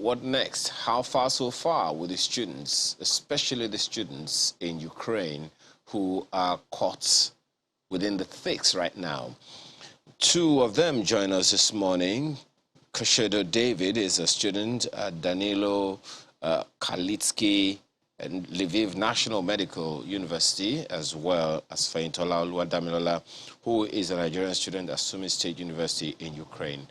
what next? How far so far with the students, especially the students in Ukraine who are caught within the thick right now? Two of them join us this morning. Koshedo David is a student at Danilo Kalitsky and Lviv National Medical University, as well as Feintola Oluwadamilola, who is a Nigerian student at Sumi State University in Ukraine.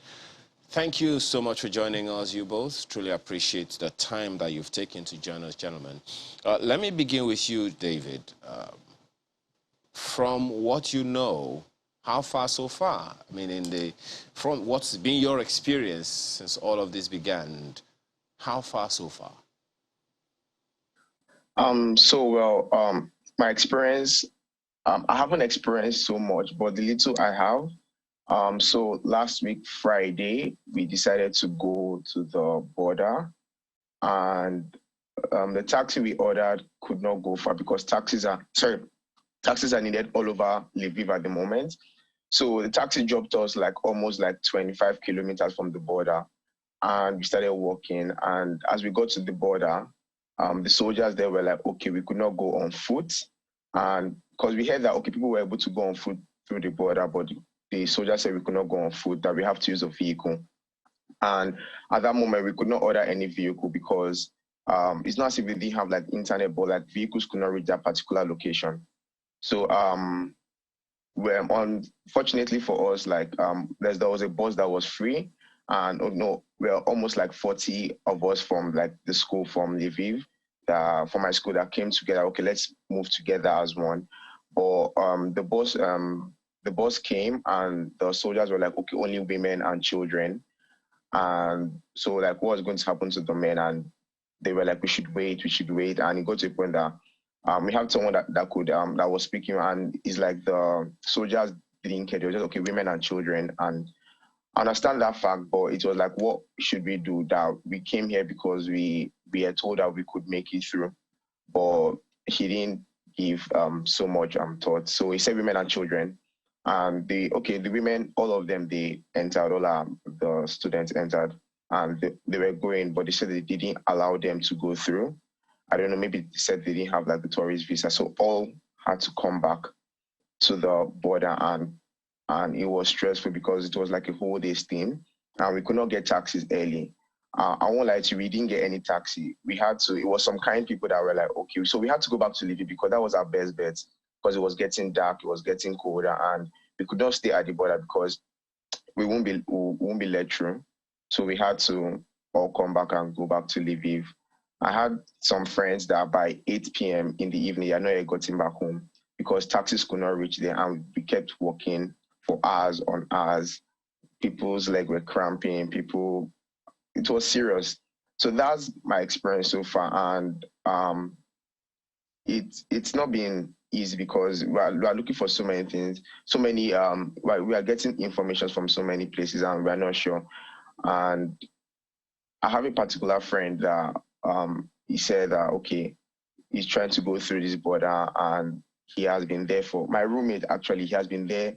Thank you so much for joining us, you both. Truly appreciate the time that you've taken to join us, gentlemen. Let me begin with you, David. From what you know, how far so far? I mean, from what's been your experience since all of this began, how far so far? My experience, I haven't experienced so much, but the little I have, so last week, Friday, we decided to go to the border, and the taxi we ordered could not go far because taxis are needed all over Lviv at the moment. So the taxi dropped us almost 25 kilometers from the border, and we started walking. And as we got to the border, the soldiers there were like, okay, we could not go on foot. And because we heard that, okay, people were able to go on foot through the border, but the soldiers said we could not go on foot, that we have to use a vehicle. And at that moment, we could not order any vehicle because it's not as if we didn't have internet, but vehicles could not reach that particular location. So unfortunately for us, there was a bus that was free, and we're almost 40 of us from the school from Lviv, from my school, that came together. Okay, let's move together as one. But the bus came, and the soldiers were like, okay, only women and children. And so what was going to happen to the men? And they were like, we should wait. And it got to a point that we have someone that was speaking, and it's like the soldiers didn't care. They were just, okay, women and children. And I understand that fact, but it was like, what should we do? That we came here because we are told that we could make it through, but he didn't give so much thought. So he said women and children. And the women, all of them, they entered, the students entered, and they were going, but they said they didn't allow them to go through. I don't know, maybe they said they didn't have the tourist visa. So all had to come back to the border, and it was stressful because it was a whole day's thing, and we could not get taxis early. I won't lie to you, we didn't get any taxi. It was some kind people that were like, okay, so we had to go back to Lviv because that was our best bet, because it was getting dark, it was getting colder, and we could not stay at the border because we won't be let through. So we had to all come back and go back to Lviv. I had some friends that by 8 p.m. in the evening, I know they got back home because taxis could not reach there, and we kept walking for hours on hours. People's legs were cramping. It was serious. So that's my experience so far, and it's not been easy because we are looking for so many things, we are getting information from so many places, and we are not sure. And I have a particular friend that he said that, okay, he's trying to go through this border, and he has been there my roommate, actually, he has been there.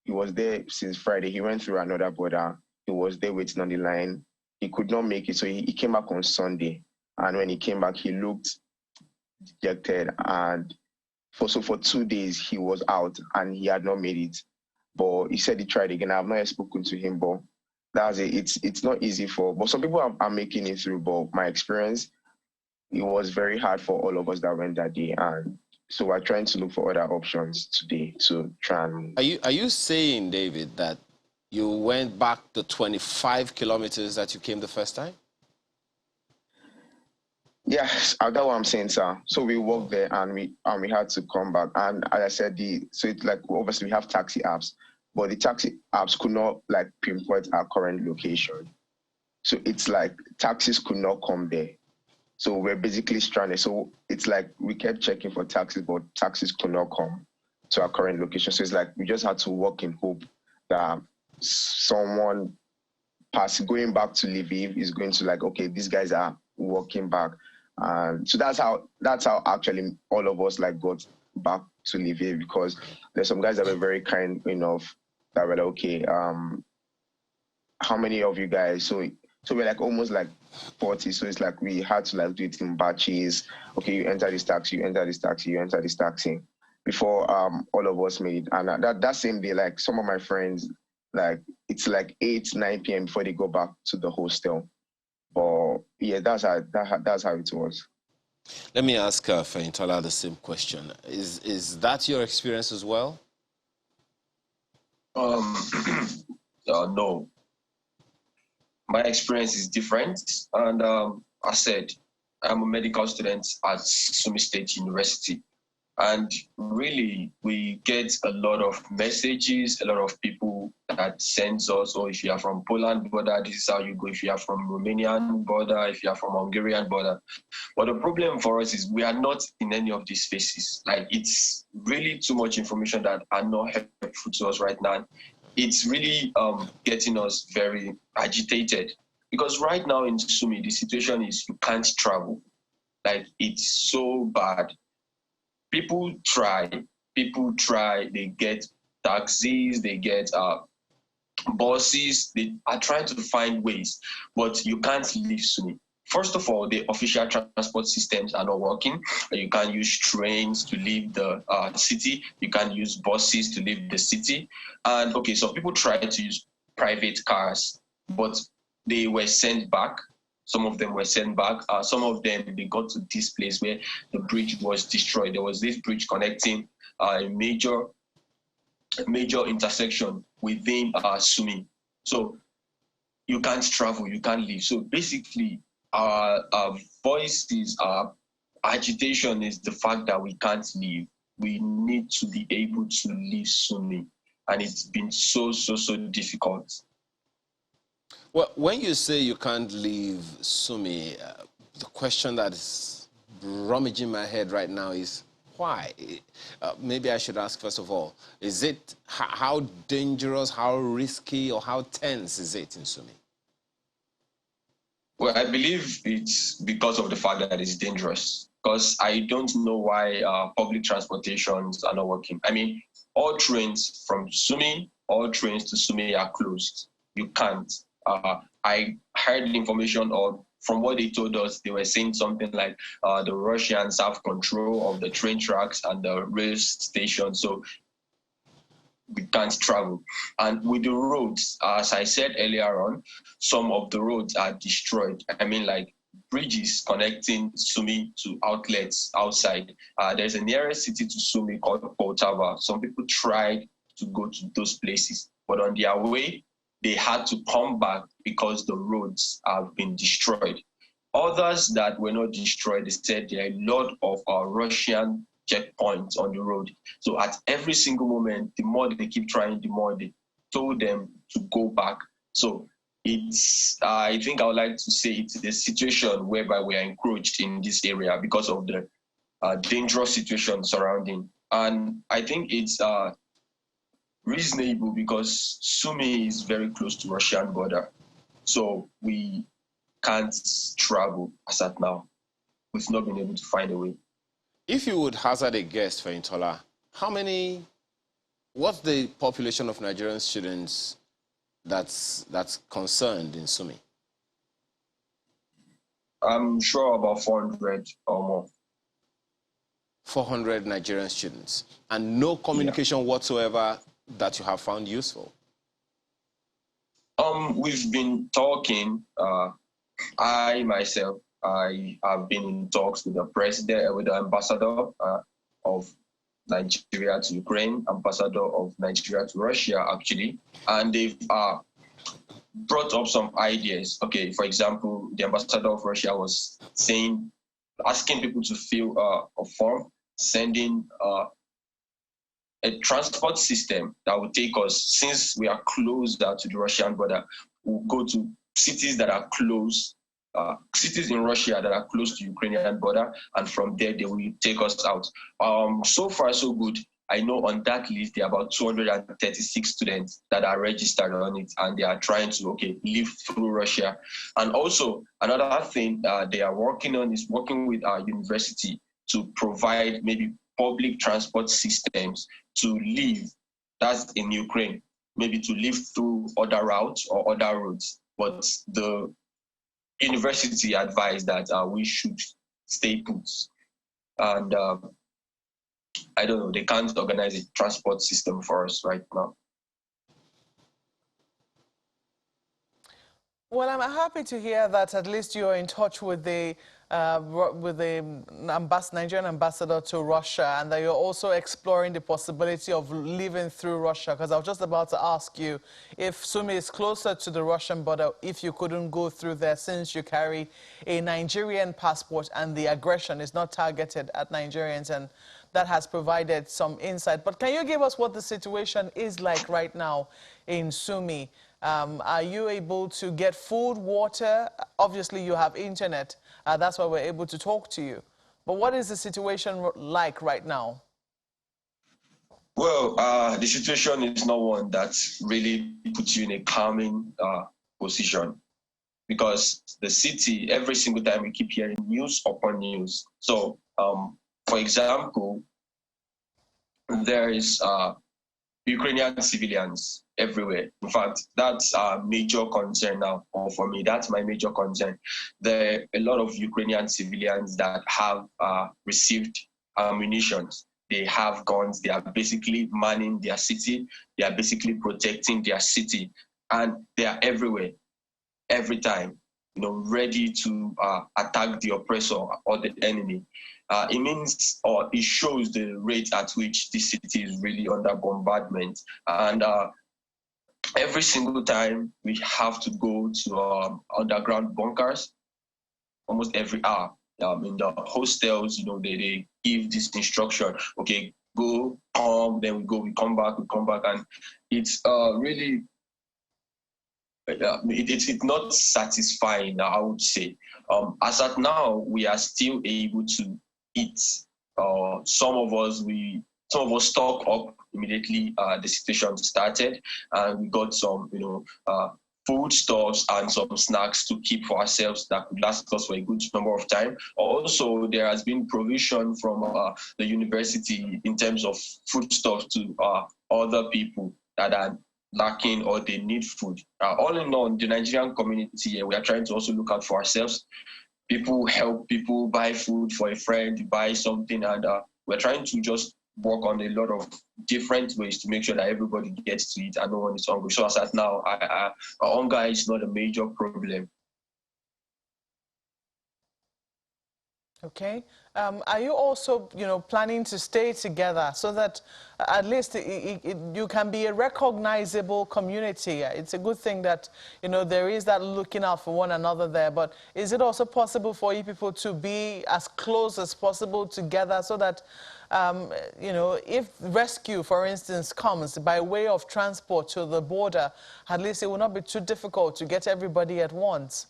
He was there since Friday. He went through another border. He was there waiting on the line. He could not make it. So he came back on Sunday. And when he came back, he looked dejected. And for 2 days, he was out and he had not made it. But he said he tried again. I've not yet spoken to him, but that's it. It's not easy but some people are making it through. But my experience, it was very hard for all of us that went that day. And so we're trying to look for other options today to try and... Are you saying, David, that you went back the 25 kilometers that you came the first time? Yes, that's what I'm saying, sir. So we walked there, and we had to come back. And as I said, so it's obviously we have taxi apps, but the taxi apps could not pinpoint our current location. So it's taxis could not come there. So we're basically stranded. So it's we kept checking for taxis, but taxis could not come to our current location. So it's we just had to walk in hope that someone going back to Lviv is going to okay, these guys are walking back. And so that's how actually all of us got back to Lviv, because there's some guys that were very kind enough that were okay, how many of you guys? So So we're like almost like 40. So it's like we had to like do it in batches. Okay, you enter this taxi, you enter this taxi, you enter this taxi before all of us made. And that same day, like some of my friends, like it's like 8, 9 p.m. before they go back to the hostel. But yeah, that's how it was. Let me ask Feintola the same question. Is that your experience as well? Um, no, my experience is different, and I said I'm a medical student at Sumi State University. And really, we get a lot of messages, a lot of people that sends us, oh, if you are from Poland border, this is how you go. If you are from Romanian border, if you are from Hungarian border. But the problem for us is we are not in any of these spaces. Like, it's really too much information that are not helpful to us right now. It's really getting us very agitated. Because right now in Sumi, the situation is you can't travel. Like, it's so bad. People try, they get taxis, they get buses, they are trying to find ways, but you can't leave Sumi. First of all, the official transport systems are not working. You can't use trains to leave the city. You can't use buses to leave the city. And okay, so people try to use private cars, but they were sent back. Some of them were sent back. Some of them, they got to this place where the bridge was destroyed. There was this bridge connecting a major intersection within Sumi. So you can't travel, you can't leave. So basically, our voices, our agitation is the fact that we can't leave. We need to be able to leave Sumi. And it's been so difficult. Well, when you say you can't leave Sumi, the question that is rummaging my head right now is why? Maybe I should ask first of all, is it how dangerous, how risky, or how tense is it in Sumi? Well, I believe it's because of the fact that it's dangerous. Because I don't know why public transportations are not working. I mean, all trains from Sumi, all trains to Sumi are closed. You can't. I heard information, or from what they told us, they were saying something like the Russians have control of the train tracks and the rail station, so we can't travel. And with the roads, as I said earlier on, some of the roads are destroyed. I mean, like bridges connecting Sumi to outlets outside. There's a nearest city to Sumi called Poltava. Some people tried to go to those places, but on their way, they had to come back because the roads have been destroyed. Others that were not destroyed, they said there are a lot of Russian checkpoints on the road. So at every single moment, the more they keep trying, the more they told them to go back. So it's, I think I would like to say it's a situation whereby we are encroached in this area because of the dangerous situation surrounding. And I think it's reasonable because Sumi is very close to Russian border. So we can't travel as at now. We've not been able to find a way. If you would hazard a guess, Feintola, what's the population of Nigerian students that's concerned in Sumi? I'm sure about 400 or more. 400 Nigerian students, and no communication whatsoever that you have found useful? We've been talking. I myself, I have been in talks with the president, with the ambassador of Nigeria to Ukraine, ambassador of Nigeria to Russia, actually, and they've brought up some ideas. Okay, for example, the ambassador of Russia was saying, asking people to fill a form, sending a transport system that will take us, since we are closer to the Russian border, we'll go to cities that are close, cities in Russia that are close to Ukrainian border, and from there they will take us out. So far, so good. I know on that list there are about 236 students that are registered on it, and they are trying to live through Russia. And also another thing they are working on is working with our university to provide maybe public transport systems to live, that's in Ukraine, maybe to live through other routes or other routes. But the university advised that we should stay put. And I don't know, they can't organize a transport system for us right now. Well, I'm happy to hear that at least you're in touch with the Nigerian ambassador to Russia, and that you're also exploring the possibility of living through Russia. Because I was just about to ask you if Sumi is closer to the Russian border, if you couldn't go through there since you carry a Nigerian passport and the aggression is not targeted at Nigerians, and that has provided some insight. But can you give us what the situation is like right now in Sumi? Are you able to get food, water? Obviously, you have internet. That's why we're able to talk to you. But what is the situation like right now? Well, the situation is not one that really puts you in a calming position, because the city, every single time we keep hearing news upon news. So, for example, there is Ukrainian civilians everywhere. In fact, that's a major concern now. Or for me, that's my major concern. There are a lot of Ukrainian civilians that have received ammunition. They have guns. They are basically manning their city. They are basically protecting their city. And they are everywhere, every time, ready to attack the oppressor or the enemy. It means, or it shows the rate at which this city is really under bombardment. And every single time we have to go to underground bunkers, almost every hour. In the hostels, they give this instruction, okay, go, come, then we come back, and it's really, it's not satisfying, I would say. As at now, we are still able to eat. Some of us stock up immediately the situation started, and we got some, food stuffs and some snacks to keep for ourselves that could last us for a good number of time. Also, there has been provision from the university in terms of foodstuffs to other people that are lacking or they need food. All in all, the Nigerian community, we are trying to also look out for ourselves. People help people buy food for a friend, buy something, and we're trying to just work on a lot of different ways to make sure that everybody gets to eat and no one is hungry. So as at now, hunger is not a major problem. Okay. Are you also, planning to stay together so that at least you can be a recognizable community? It's a good thing that, there is that looking out for one another there. But is it also possible for you people to be as close as possible together so that, if rescue, for instance, comes by way of transport to the border, at least it will not be too difficult to get everybody at once?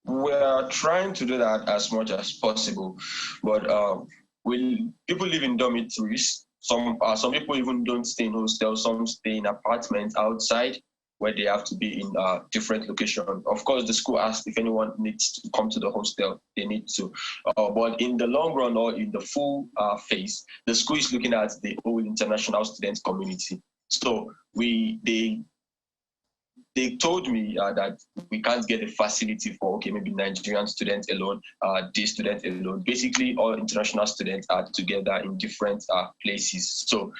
We're trying to do that as much as possible, but people live in dormitories. Some people even don't stay in hostels. Some stay in apartments outside where they have to be in different locations. Of course, the school asks if anyone needs to come to the hostel, they need to. But in the long run or in the full phase, the school is looking at the whole international student community. So they told me that we can't get a facility for, maybe Nigerian students alone, day students alone. Basically, all international students are together in different places. So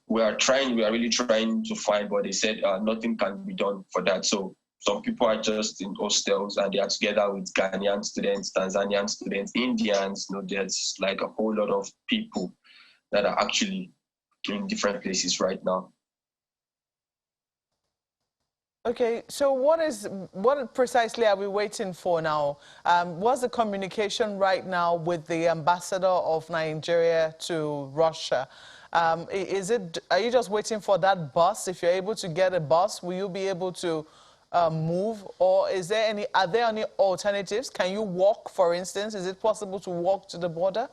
we are really trying to find, but they said nothing can be done for that. So some people are just in hostels and they are together with Ghanaian students, Tanzanian students, Indians. There's like a whole lot of people that are actually in different places right now. Okay, so what precisely are we waiting for now? What's the communication right now with the ambassador of Nigeria to Russia? Are you just waiting for that bus? If you're able to get a bus, will you be able to move? Or are there any alternatives? Can you walk, for instance? Is it possible to walk to the border?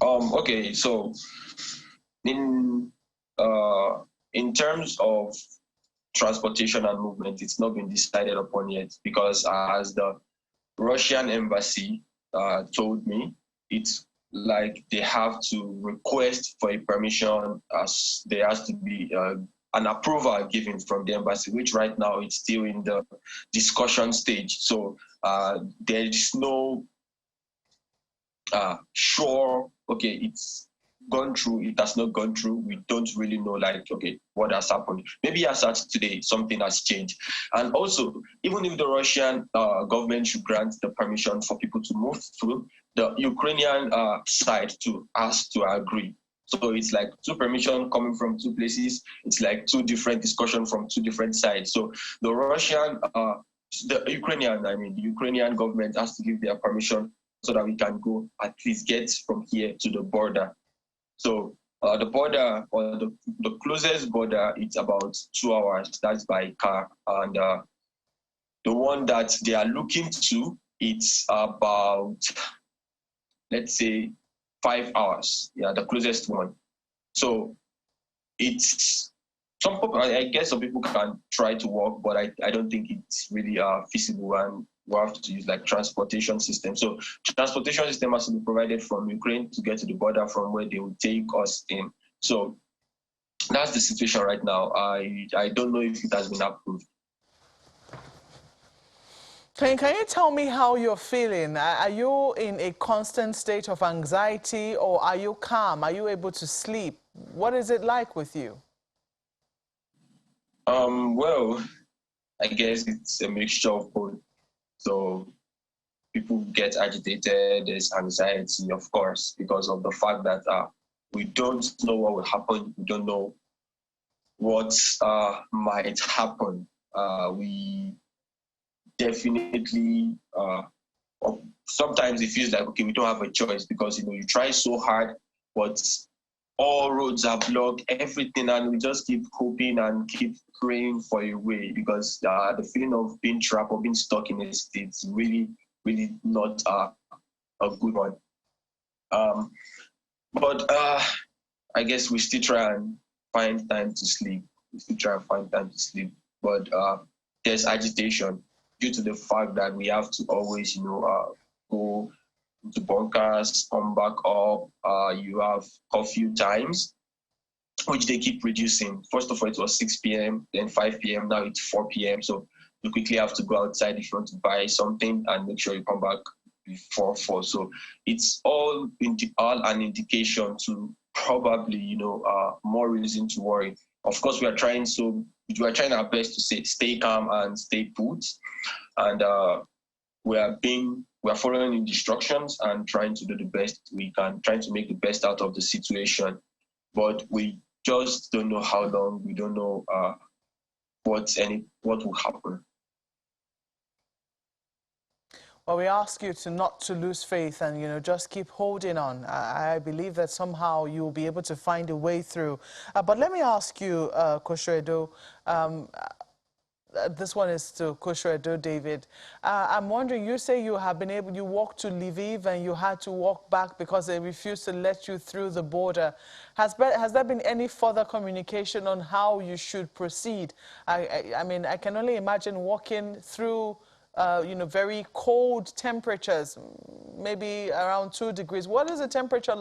Okay, so in terms of transportation and movement, it's not been decided upon yet, because as the Russian embassy told me, it's like they have to request for a permission, as there has to be an approval given from the embassy, which right now it's still in the discussion stage. So there is no sure, okay, it's gone through, it has not gone through. We don't really know, like, okay, what has happened. Maybe as at today, something has changed. And also, even if the Russian government should grant the permission for people to move through, the Ukrainian side too has to agree. So it's like two permission coming from two places. It's like two different discussions from two different sides. So the Ukrainian government has to give their permission so that we can go at least get from here to the border. So the border, or the closest border, it's about 2 hours. That's by car. And the one that they are looking to, it's about, let's say, 5 hours. Yeah, the closest one. So it's some people, I guess some people can try to walk, but I don't think it's really feasible, and we have to use like transportation system. So transportation system has to be provided from Ukraine to get to the border from where they will take us in. So that's the situation right now. I don't know if it has been approved. Can you tell me how you're feeling? Are you in a constant state of anxiety, or are you calm? Are you able to sleep? What is it like with you? Well, I guess it's a mixture of both. So people get agitated, there's anxiety, of course, because of the fact that we don't know what will happen. We don't know what might happen. We definitely, sometimes it feels like, okay, we don't have a choice, because, you try so hard, but all roads are blocked, everything, and we just keep hoping and keep praying for a way, because the feeling of being trapped or being stuck in a state is really, really not a good one. But I guess we still try and find time to sleep. But there's agitation due to the fact that we have to always, go to bunkers, come back up. You have curfew times, which they keep reducing. First of all, it was 6 p.m., then 5 p.m., now it's 4 p.m. So you quickly have to go outside if you want to buy something, and make sure you come back before 4. So it's all an indication to probably, more reason to worry. Of course, we are trying our best to stay calm and stay put. And we are following instructions and trying to do the best we can, trying to make the best out of the situation. But we just don't know how long. We don't know what will happen. Well, we ask you not to lose faith and, just keep holding on. I believe that somehow you'll be able to find a way through. But let me ask you, Koshoedo, this one is to Koshoedo, David. I'm wondering, you say you walked to Lviv and you had to walk back because they refused to let you through the border. Has there been any further communication on how you should proceed? I mean, I can only imagine walking through very cold temperatures, maybe around 2 degrees. What is the temperature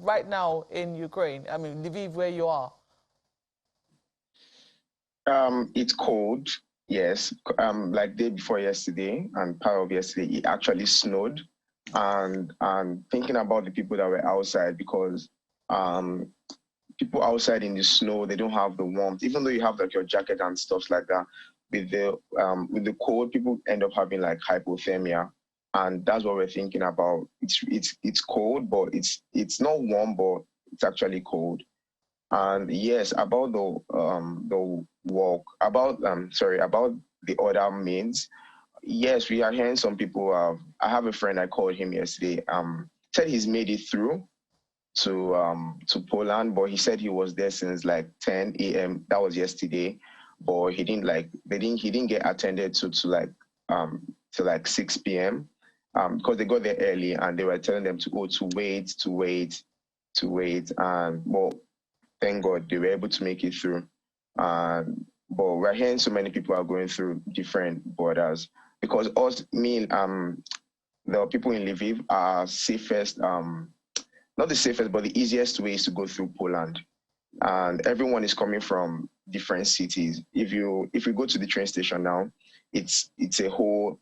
right now in Ukraine? I mean, Lviv, where you are? It's cold, yes. Like day before yesterday and part of yesterday, it actually snowed. And thinking about the people that were outside, because people outside in the snow, they don't have the warmth, even though you have like your jacket and stuff like that. With the cold, people end up having like hypothermia, and that's what we're thinking about. It's cold, but it's not warm, but it's actually cold. And yes, about the walk, about the other means. Yes, we are hearing some people. I have a friend, I called him yesterday. Said he's made it through to Poland, but he said he was there since like 10 a.m. That was yesterday. But he didn't get attended to like 6 p.m. Because they got there early and they were telling them to wait. And well, thank God they were able to make it through. But we're hearing so many people are going through different borders, because the people in Lviv are safest, not the safest, but the easiest way is to go through Poland. And everyone is coming from different cities. If you go to the train station now, it's a whole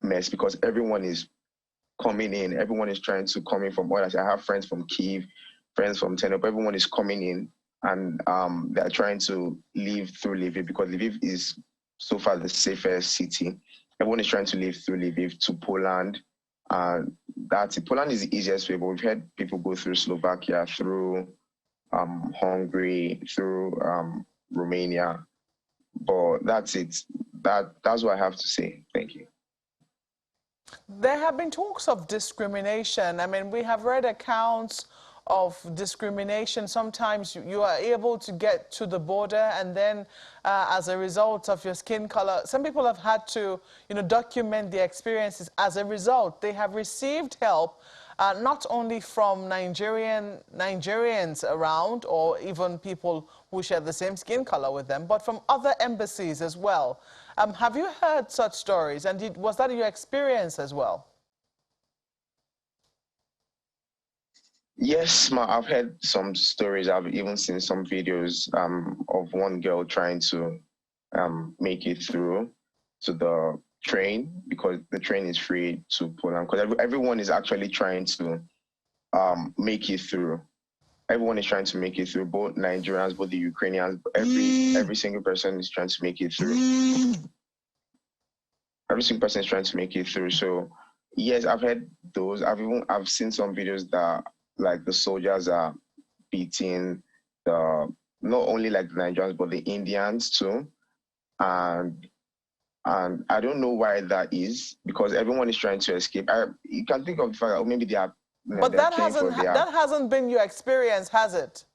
mess because everyone is coming in. Everyone is trying to come in from others. I have friends from Kyiv, friends from Tenop. Everyone is coming in, and they're trying to leave through Lviv because Lviv is so far the safest city. Everyone is trying to leave through Lviv to Poland. That's it. Poland is the easiest way, but we've had people go through Slovakia, through Hungary, through Romania. But that's it. That's what I have to say. Thank you. There have been talks of discrimination. I mean, we have read accounts of discrimination. Sometimes you are able to get to the border, and then as a result of your skin color, some people have had to, document their experiences. As a result, they have received help, not only from Nigerians around, or even people who share the same skin color with them, but from other embassies as well. Have you heard such stories, and was that your experience as well? Yes, I've heard some stories. I've even seen some videos of one girl trying to make it through to the train because the train is free to Poland. Because everyone is actually trying to make it through. Everyone is trying to make it through. Both Nigerians, both the Ukrainians, every single person is trying to make it through. Every single person is trying to make it through. So yes, I've heard those. I've seen some videos that like the soldiers are beating not only like the Nigerians but the Indians too, and I don't know why that is because everyone is trying to escape. You can think of the fact that maybe they are. But that hasn't been your experience, has it?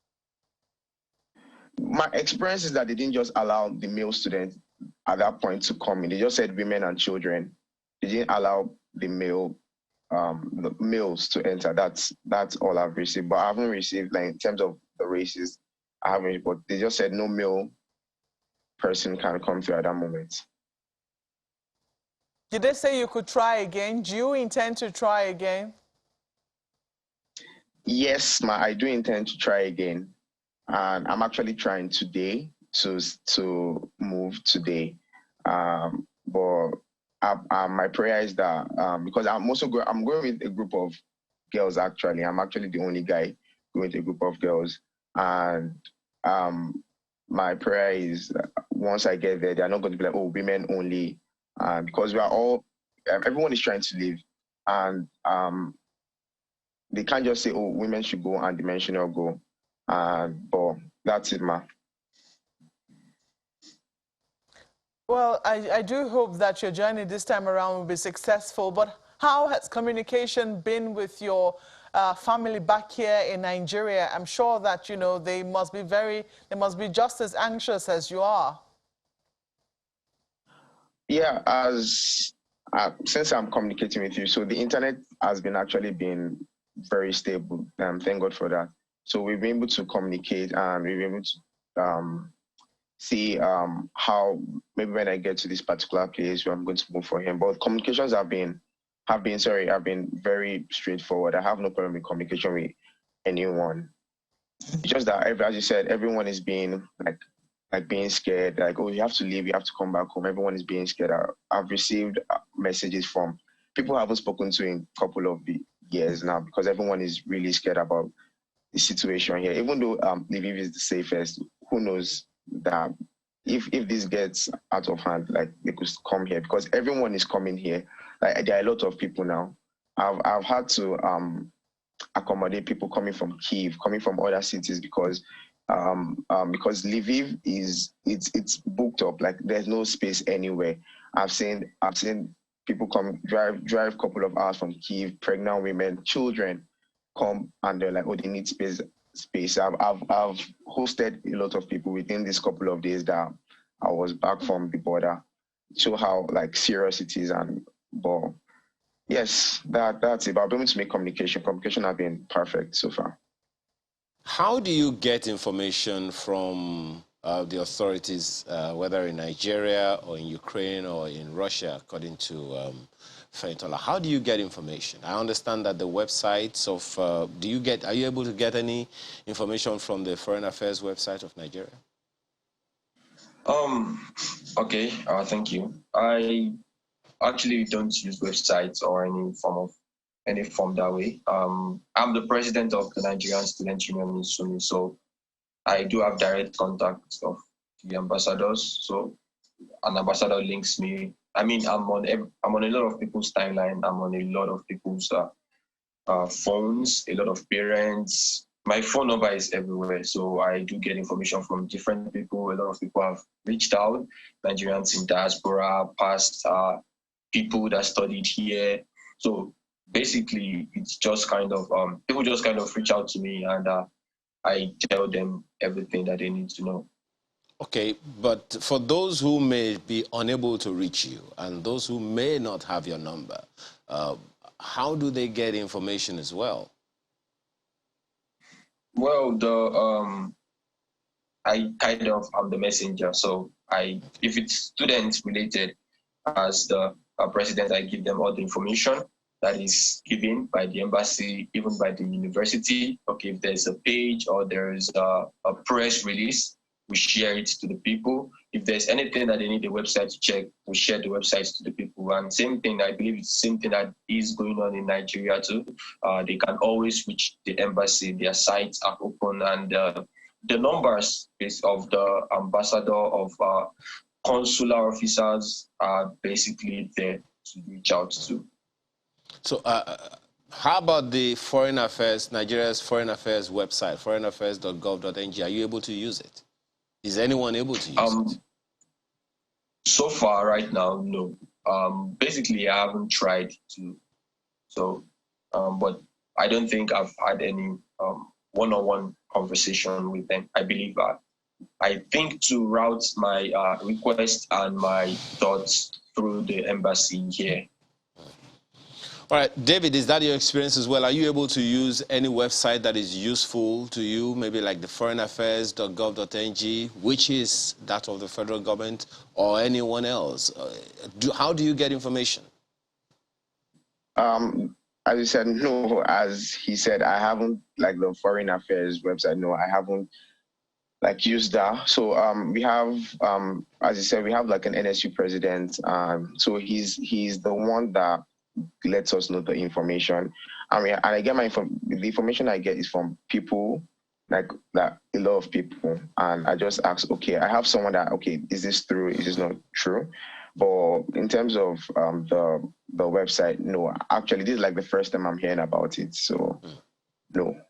My experience is that they didn't just allow the male students at that point to come in. They just said women and children. They didn't allow the males to enter. That's all I've received. But I haven't received, like, in terms of the races, I haven't. But they just said no male person can come through at that moment. Did they say you could try again? Do you intend to try again? Yes, I do intend to try again. And I'm actually trying today to move today. But my prayer is that because I'm going with a group of girls. Actually, I'm actually the only guy going with a group of girls, and my prayer is once I get there, they're not going to be like, oh, women only, because we are all everyone is trying to live, and they can't just say, oh, women should go and the men should not go. But that's it, ma. Well, I do hope that your journey this time around will be successful. But how has communication been with your family back here in Nigeria? I'm sure that, they must be just as anxious as you are. Yeah, since I'm communicating with you, so the internet has actually been very stable. Thank God for that. So we've been able to communicate and we've been able to see how maybe when I get to this particular place where I'm going to move for him. But communications have been very straightforward. I have no problem with communication with anyone. It's just that, as you said, everyone is being like being scared. Like, oh, you have to leave, you have to come back home. Everyone is being scared. I've received messages from people I haven't spoken to in a couple of years now because everyone is really scared about the situation here. Even though Lviv is the safest, who knows that if this gets out of hand, like they could come here because everyone is coming here. Like there are a lot of people now. I've had to accommodate people coming from Kyiv, coming from other cities because Lviv it's booked up. Like there's no space anywhere. I've seen people drive a couple of hours from Kyiv, pregnant women, children come and they're like, oh, they need space. I've hosted a lot of people within this couple of days that I was back from the border. Show how like serious it is, but yes, that's it. But I've been able to make communication. Communication has been perfect so far. How do you get information from the authorities, whether in Nigeria or in Ukraine or in Russia, according to Fentola? How do you get information? I understand that the websites of, are you able to get any information from the Foreign Affairs website of Nigeria? Okay. Thank you. I actually don't use websites or any form that way. I'm the president of the Nigerian Student Union in Sumi, so I do have direct contact of the ambassadors. So an ambassador links me. I mean, I'm on a lot of people's timeline. I'm on a lot of people's phones, a lot of parents. My phone number is everywhere, so I do get information from different people. A lot of people have reached out, Nigerians in diaspora, past people that studied here. So basically, it's just kind of people just kind of reach out to me, and I tell them everything that they need to know. Okay, but for those who may be unable to reach you and those who may not have your number, uh, how do they get information as well? Well, I kind of am the messenger. So if it's students related, as the president, I give them all the information that is given by the embassy, even by the university. Okay, if there's a page or there's a press release, we share it to the people. If there's anything that they need the website to check, we share the websites to the people. And same thing, I believe it's the same thing that is going on in Nigeria too. They can always reach the embassy. Their sites are open, and the numbers is of the ambassador of consular officers are basically there to reach out to. So how about the Foreign Affairs, Nigeria's Foreign Affairs website, foreignaffairs.gov.ng? Are you able to use it? Is anyone able to use it? So far, right now, no. Basically, I haven't tried to. So, but I don't think I've had any one-on-one conversation with them. I believe I think to route my request and my thoughts through the embassy here. All right, David, is that your experience as well? Are you able to use any website that is useful to you, maybe like the foreignaffairs.gov.ng, which is that of the federal government, or anyone else? How do you get information? As you said, no. As he said, I haven't, like, the Foreign Affairs website. No, I haven't like used that. So we have, as you said, we have like an NSU president. So he's the one that lets us know the information. And I get the information I get is from people, like that, a lot of people. And I just ask, okay, I have someone that, okay, is this true? Is this not true? But in terms of the website, no. Actually, this is like the first time I'm hearing about it. So no.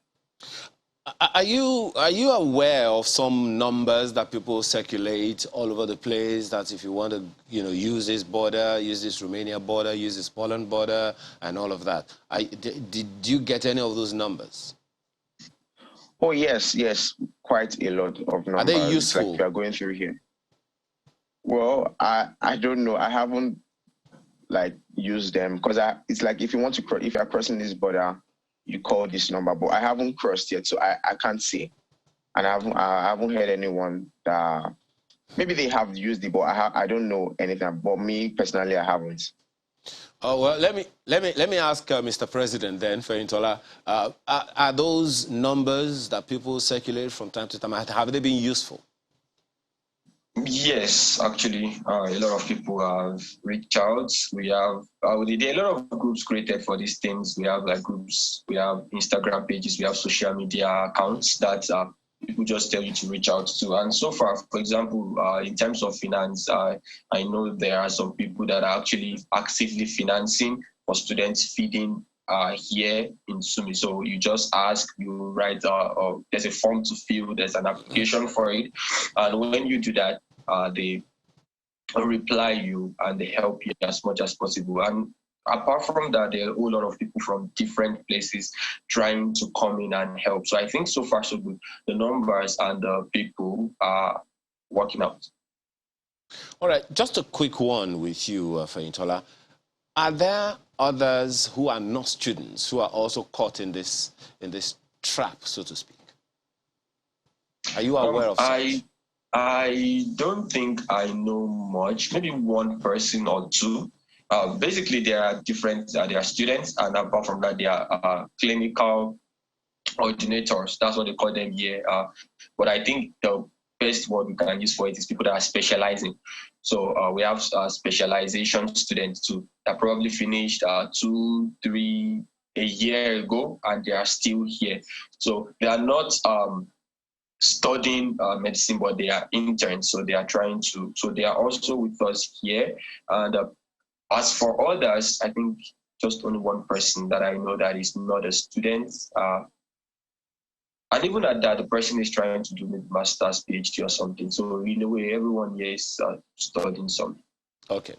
Are you aware of some numbers that people circulate all over the place, that if you want to, use this border, use this Romania border, use this Poland border, and all of that? Did you get any of those numbers? Oh, yes, quite a lot of numbers. Are they useful? Like we are going through here. Well, I don't know. I haven't like used them because it's like if you're crossing this border, you call this number, but I haven't crossed yet, so I can't say. And I haven't heard anyone that maybe they have used it, but I don't know anything. But me personally, I haven't. Oh, well, let me ask Mr. President then, Feintola, are those numbers that people circulate from time to time, have they been useful? Yes, actually, a lot of people have reached out. We have there are a lot of groups created for these things. We have like groups, we have Instagram pages, we have social media accounts that people just tell you to reach out to. And so far, for example, in terms of finance, I know there are some people that are actually actively financing for students feeding here in Sumi. So you just ask, you write, there's a form to fill, there's an application for it. And when you do that, they reply you and they help you as much as possible. And apart from that, there are a whole lot of people from different places trying to come in and help. So I think so far so good. The numbers and the people are working out. All right, just a quick one with you, Feintola. Are there others who are not students who are also caught in this trap, so to speak? Are you aware of such? I don't think I know much. Maybe one person or two. Basically, there are different. There are students, and apart from that, there are clinical ordinators. That's what they call them here. But I think the best word we can use for it is people that are specializing. So we have specialization students too that probably finished 2, 3 a year ago, and they are still here. So they are not studying medicine, but they are interns. So they are trying to. So they are also with us here. And as for others, I think just only one person that I know that is not a student. And even at that, the person is trying to do a master's, PhD or something. So in a way, everyone here is studying something. Okay.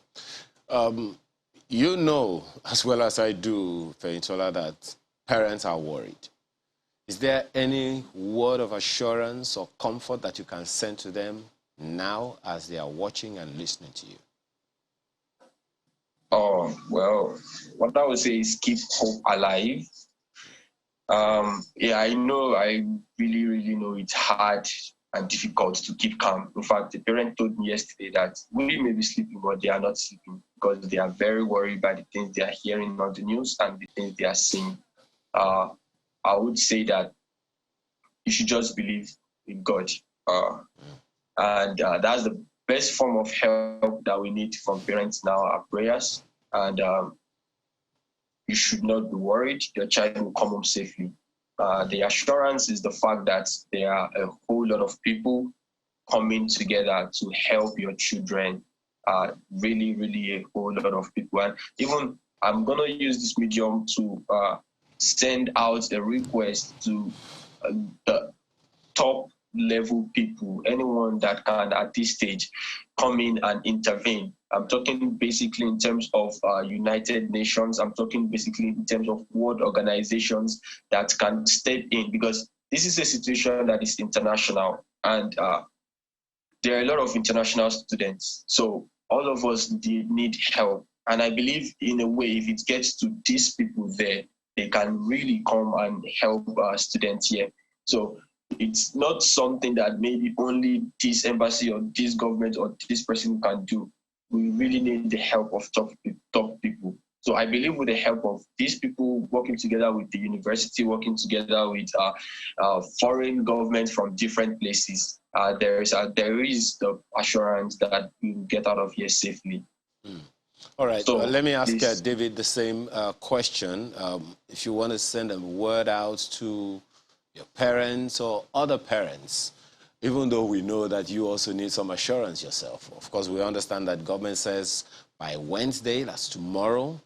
You know as well as I do, Feintola, that parents are worried. Is there any word of assurance or comfort that you can send to them now as they are watching and listening to you? Oh, well, what I would say is keep hope alive. Yeah, I know, I really know it's hard and difficult to keep calm. In fact, the parent told me yesterday that we may be sleeping, but they are not sleeping because they are very worried by the things they are hearing on the news and the things they are seeing. I would say that you should just believe in God. And that's the best form of help that we need from parents now, are prayers. And you should not be worried. Your child will come home safely. The assurance is the fact that there are a whole lot of people coming together to help your children. Really a whole lot of people. And even I'm going to use this medium to send out a request to the top level people, anyone that can at this stage come in and intervene. I'm talking basically in terms of United Nations. I'm talking basically in terms of world organizations that can step in, because this is a situation that is international, and there are a lot of international students. So all of us need help. And I believe in a way, if it gets to these people there, they can really come and help students here. So it's not something that maybe only this embassy or this government or this person can do. We really need the help of top people. So I believe with the help of these people working together with the university, working together with foreign governments from different places, there is the assurance that we will get out of here safely. All right, So let me ask David the same question. If you want to send a word out to your parents or other parents, even though we know that you also need some assurance yourself. Of course, we understand that government says by Wednesday, that's tomorrow,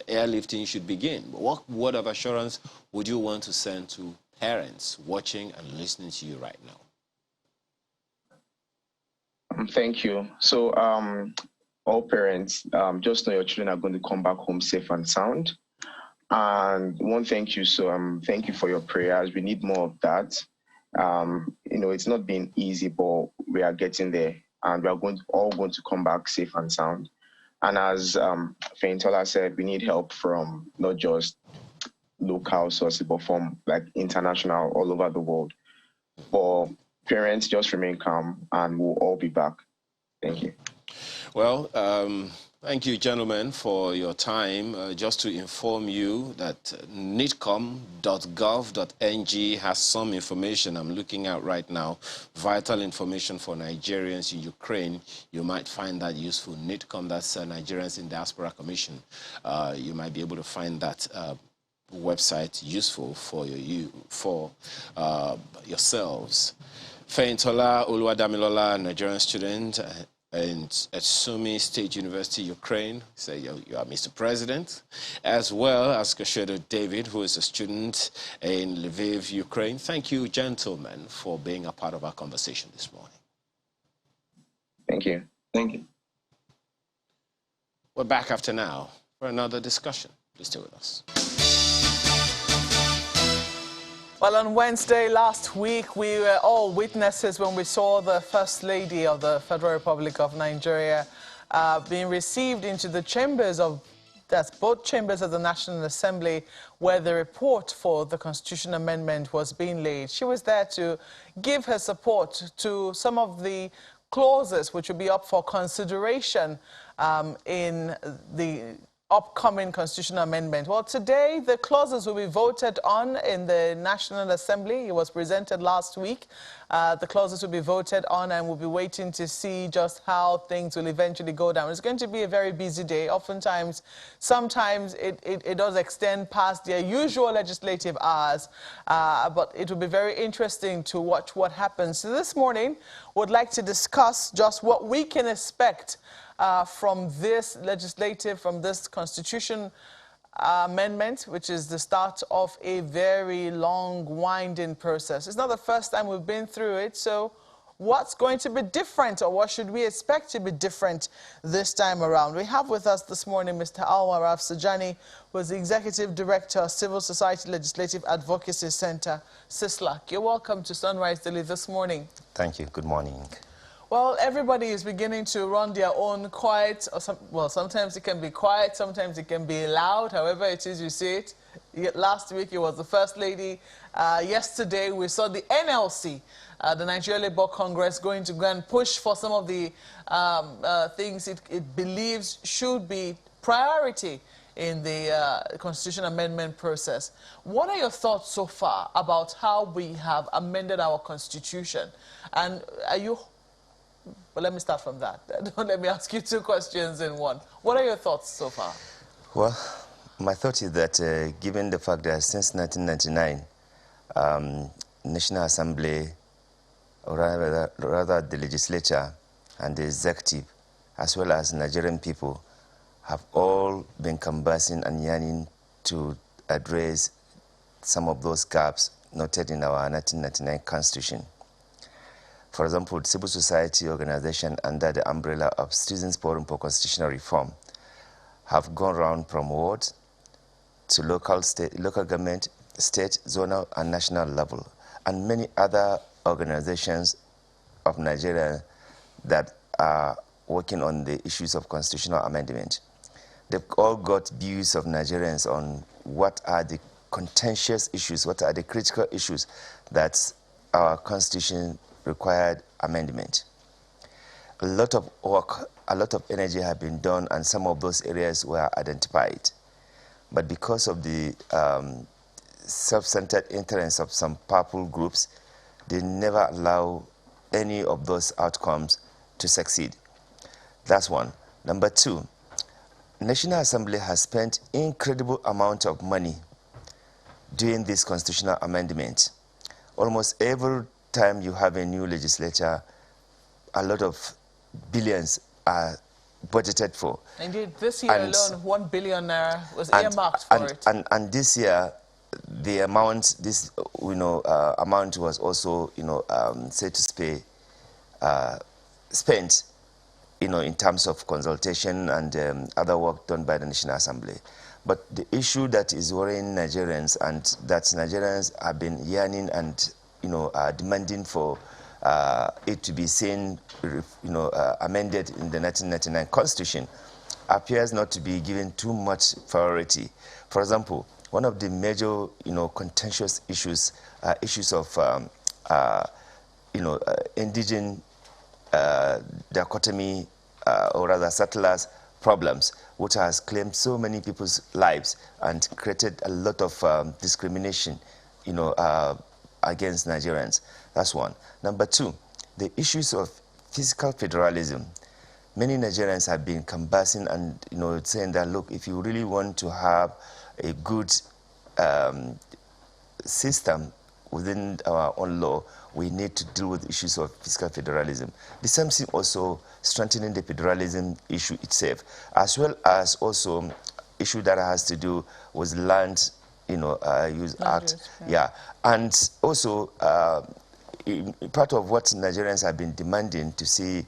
airlifting should begin. But what word of assurance would you want to send to parents watching and listening to you right now? Thank you. So all parents, just know your children are going to come back home safe and sound. And one, thank you. So thank you for your prayers. We need more of that. It's not been easy, but we are getting there, and we are all going to come back safe and sound. And as Feintola said, we need help from not just local sources, but from like international, all over the world. But parents, just remain calm, and we'll all be back. Thank you. Well, thank you, gentlemen, for your time. Just to inform you that nidcom.gov.ng has some information I'm looking at right now, vital information for Nigerians in Ukraine. You might find that useful. Nidcom, that's Nigerians in Diaspora Commission. You might be able to find that website useful for yourselves. Feintola Oluwadamilola, Nigerian student, and at Sumi State University, Ukraine. So you are Mr. President, as well as Kashedo David, who is a student in Lviv, Ukraine. Thank you, gentlemen, for being a part of our conversation this morning. Thank you. Thank you. We're back after now for another discussion. Please stay with us. Well, on Wednesday last week, we were all witnesses when we saw the First Lady of the Federal Republic of Nigeria being received into the chambers of, that's both chambers of the National Assembly, where the report for the Constitution Amendment was being laid. She was there to give her support to some of the clauses which would be up for consideration in the upcoming constitutional amendment? Well, today the clauses will be voted on in the National Assembly. It was presented last week. The clauses will be voted on, and we'll be waiting to see just how things will eventually go down. It's going to be a very busy day. Oftentimes, sometimes it does extend past their usual legislative hours, but it will be very interesting to watch what happens. So this morning, we'd like to discuss just what we can expect from this from this constitution amendment, which is the start of a very long, winding process. It's not the first time we've been through it, so what's going to be different, or what should we expect to be different this time around? We have with us this morning Mr. Alwar Rafsanjani, who is the Executive Director of Civil Society Legislative Advocacy Center, CISLAC. You're welcome to Sunrise Daily this morning. Thank you. Good morning. Well, everybody is beginning to run their own quiet, or sometimes it can be quiet, sometimes it can be loud, however it is you see it. Last week it was the First Lady. Yesterday we saw the NLC, the Nigeria Labour Congress, going to go and push for some of the things it believes should be priority in the constitution amendment process. What are your thoughts so far about how we have amended our constitution? And are you... Well, let me start from that. Don't let me ask you two questions in one. What are your thoughts so far? Well, my thought is that given the fact that since 1999, National Assembly, or rather the legislature and the executive, as well as Nigerian people, have all been canvassing and yearning to address some of those gaps noted in our 1999 Constitution. For example, civil society organization under the umbrella of Citizens Forum for Constitutional Reform have gone around from ward to local government, state, zonal, and national level, and many other organizations of Nigeria that are working on the issues of constitutional amendment. They've all got views of Nigerians on what are the contentious issues, what are the critical issues that our constitution required amendment. A lot of work, a lot of energy have been done, and some of those areas were identified. But because of the self-centered interests of some powerful groups, they never allow any of those outcomes to succeed. That's one. Number two, National Assembly has spent incredible amount of money doing this constitutional amendment. Almost every time you have a new legislature, a lot of billions are budgeted for. Indeed, this year alone, 1 billion naira was earmarked for it. And this year, the amount, amount was also, said to say, spent, in terms of consultation and other work done by the National Assembly. But the issue that is worrying Nigerians, and that Nigerians have been yearning and demanding for it to be seen, amended in the 1999 Constitution, appears not to be given too much priority. For example, one of the major, contentious issues, issues of, indigent dichotomy, or rather settlers problems, which has claimed so many people's lives and created a lot of discrimination, against Nigerians. That's one. Number two, the issues of fiscal federalism. Many Nigerians have been canvassing and saying that, look, if you really want to have a good system within our own law, we need to deal with issues of fiscal federalism. The same thing also strengthening the federalism issue itself, as well as also issue that has to do with land Use Act. Yeah. And also, part of what Nigerians have been demanding to see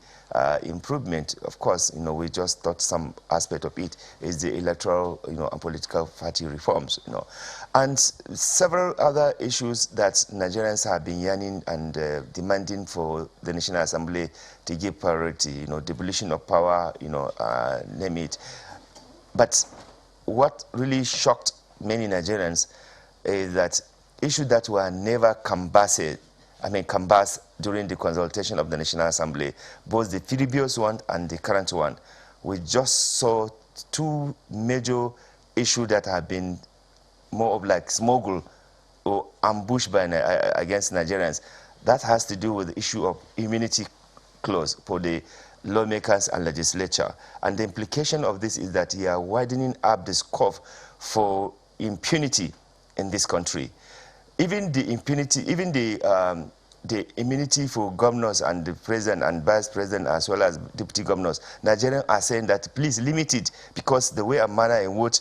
improvement, of course, we just thought some aspect of it is the electoral, and political party reforms, and several other issues that Nigerians have been yearning and demanding for the National Assembly to give priority, devolution of power, name it. But what really shocked many Nigerians is that issues that were never canvassed during the consultation of the National Assembly, both the previous one and the current one, we just saw two major issues that have been more of like smuggled or ambushed by against Nigerians. That has to do with the issue of immunity clause for the lawmakers and legislature. And the implication of this is that you are widening up the scope for impunity in this country. Even the impunity, even the immunity for governors and the president and vice president as well as deputy governors, Nigerians are saying that please limit it, because the way and manner in which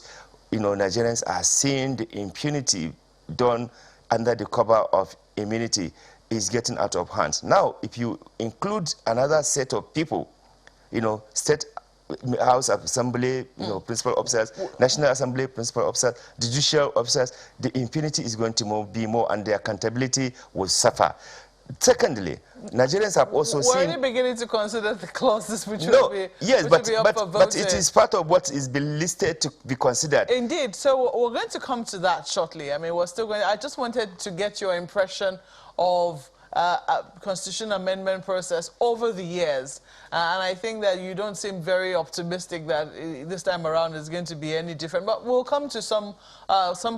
Nigerians are seeing the impunity done under the cover of immunity is getting out of hand. Now, if you include another set of people, State House Assembly, principal officers, National Assembly principal officers, judicial officers, the impunity is going to be more, and the accountability will suffer. Secondly, Nigerians have also seen... We're already beginning to consider the clauses which will be up for voting. But it is part of what is being listed to be considered. Indeed. So we're going to come to that shortly. I mean, we're still going... I just wanted to get your impression of constitution amendment process over the years. And I think that you don't seem very optimistic that this time around is going to be any different. But we'll come to some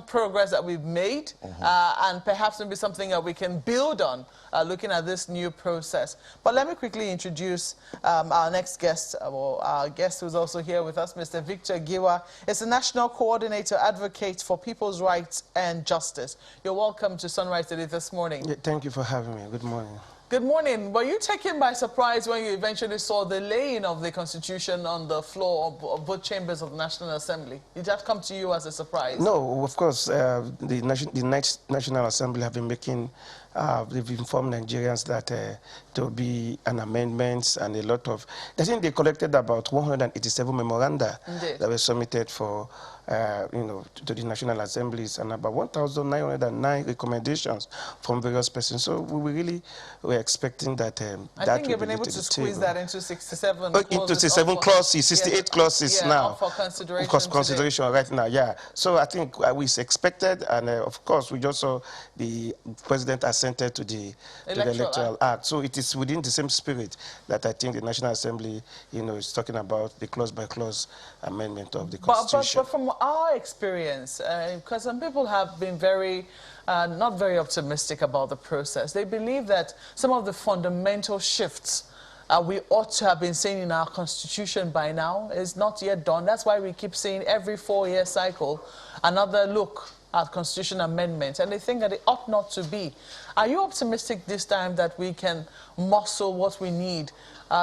progress that we've made, and perhaps maybe something that we can build on looking at this new process. But let me quickly introduce our next guest, or our guest who's also here with us, Mr. Victor Giwa. Is a National Coordinator Advocate for People's Rights and Justice. You're welcome to Sunrise Today this morning. Yeah, thank you for having me. Good morning. Good morning. Were you taken by surprise when you eventually saw the laying of the Constitution on the floor of both chambers of the National Assembly? Did that come to you as a surprise? No, of course. The National Assembly have been making, they've informed Nigerians that there will be an amendment and a lot of... I think they collected about 187 memoranda that were submitted for, to the National Assemblies, and about 1,909 recommendations from various persons. So we really were expecting that I think you've been able to squeeze that into 67 clauses. Into 67 clauses, 68 clauses now. For consideration. Of course, consideration right now, yeah. So I think we expected, and of course, we just saw the President assented to the Electoral Act. So it is within the same spirit that I think the National Assembly, is talking about the clause-by-clause amendment of the Constitution. But from our experience, because some people have been not very optimistic about the process. They believe that some of the fundamental shifts we ought to have been seeing in our Constitution by now is not yet done. That's why we keep seeing every 4-year cycle another look at Constitution amendments, and they think that it ought not to be. Are you optimistic this time that we can muscle what we need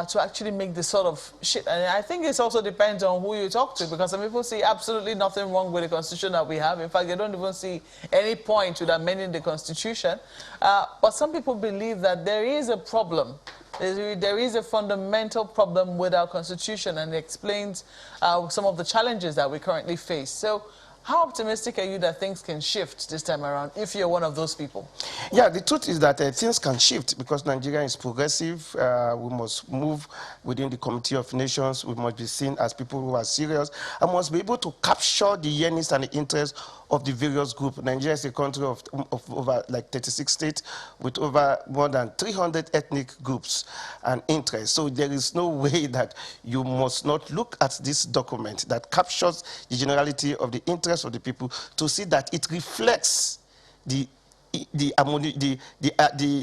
to actually make this sort of shit? And I think it also depends on who you talk to, because some people see absolutely nothing wrong with the Constitution that we have. In fact, they don't even see any point with amending the Constitution. But some people believe that there is a problem. There is a fundamental problem with our Constitution, and it explains some of the challenges that we currently face. So how optimistic are you that things can shift this time around, if you're one of those people? Yeah, the truth is that things can shift because Nigeria is progressive. We must move within the Committee of Nations. We must be seen as people who are serious and must be able to capture the yearnings and the interests of the various groups. Nigeria is a country of over like 36 states with over more than 300 ethnic groups and interests. So there is no way that you must not look at this document that captures the generality of the interests of the people to see that it reflects the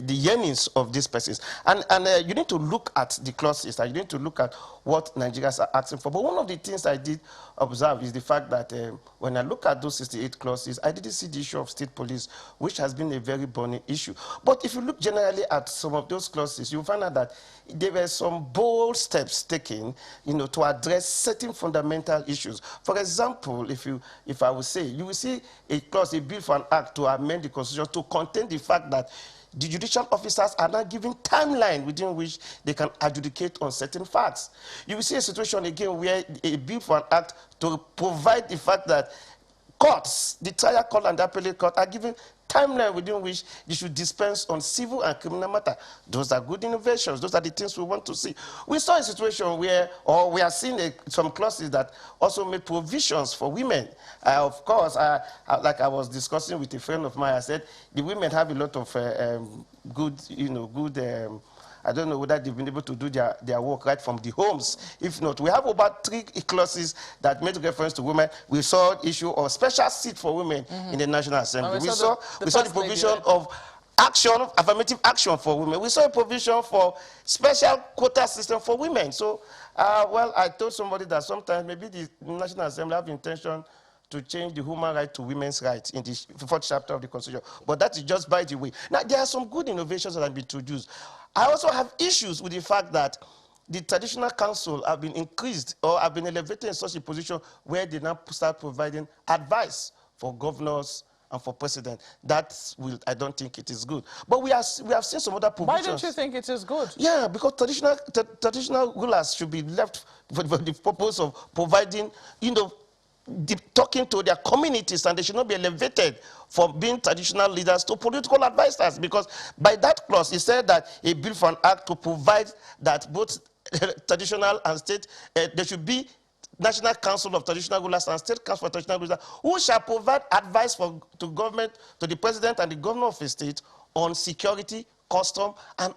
yearnings of these persons. And you need to look at the clauses, and you need to look at what Nigerians are asking for. But one of the things I did observe is the fact that when I look at those 68 clauses, I didn't see the issue of state police, which has been a very burning issue. But if you look generally at some of those clauses, you'll find out that there were some bold steps taken, to address certain fundamental issues. For example, if I would say, you will see a clause, a bill for an act to amend the Constitution to contain the fact that the judicial officers are now given timeline within which they can adjudicate on certain facts. You will see a situation again where a bill for an act to provide the fact that courts, the trial court and the appellate court, are given timeline within which they should dispense on civil and criminal matter. Those are good innovations. Those are the things we want to see. We saw a situation where, or we are seeing some clauses that also made provisions for women. Of course, like I was discussing with a friend of mine, I said the women have a lot of good I don't know whether they've been able to do their work right from the homes. If not, we have about 3 clauses that made reference to women. We saw issue of special seat for women in the National Assembly. We saw the provision of action, affirmative action for women. We saw a provision for special quota system for women. So, well, I told somebody that sometimes maybe the National Assembly have intention to change the human right to women's rights in the 4th chapter of the Constitution. But that is just by the way. Now, there are some good innovations that have been introduced. I also have issues with the fact that the traditional council have been increased or have been elevated in such a position where they now start providing advice for governors and for president. I don't think it is good. But we have seen some other provisions. Why don't you think it is good? Yeah, because traditional rulers should be left for the purpose of providing, talking to their communities, and they should not be elevated from being traditional leaders to political advisors, because by that clause, it said that a bill for an act to provide that both traditional and state, there should be National Council of Traditional Rulers and State Council of Traditional Rulers who shall provide advice to government, to the president and the governor of a state on security, custom, and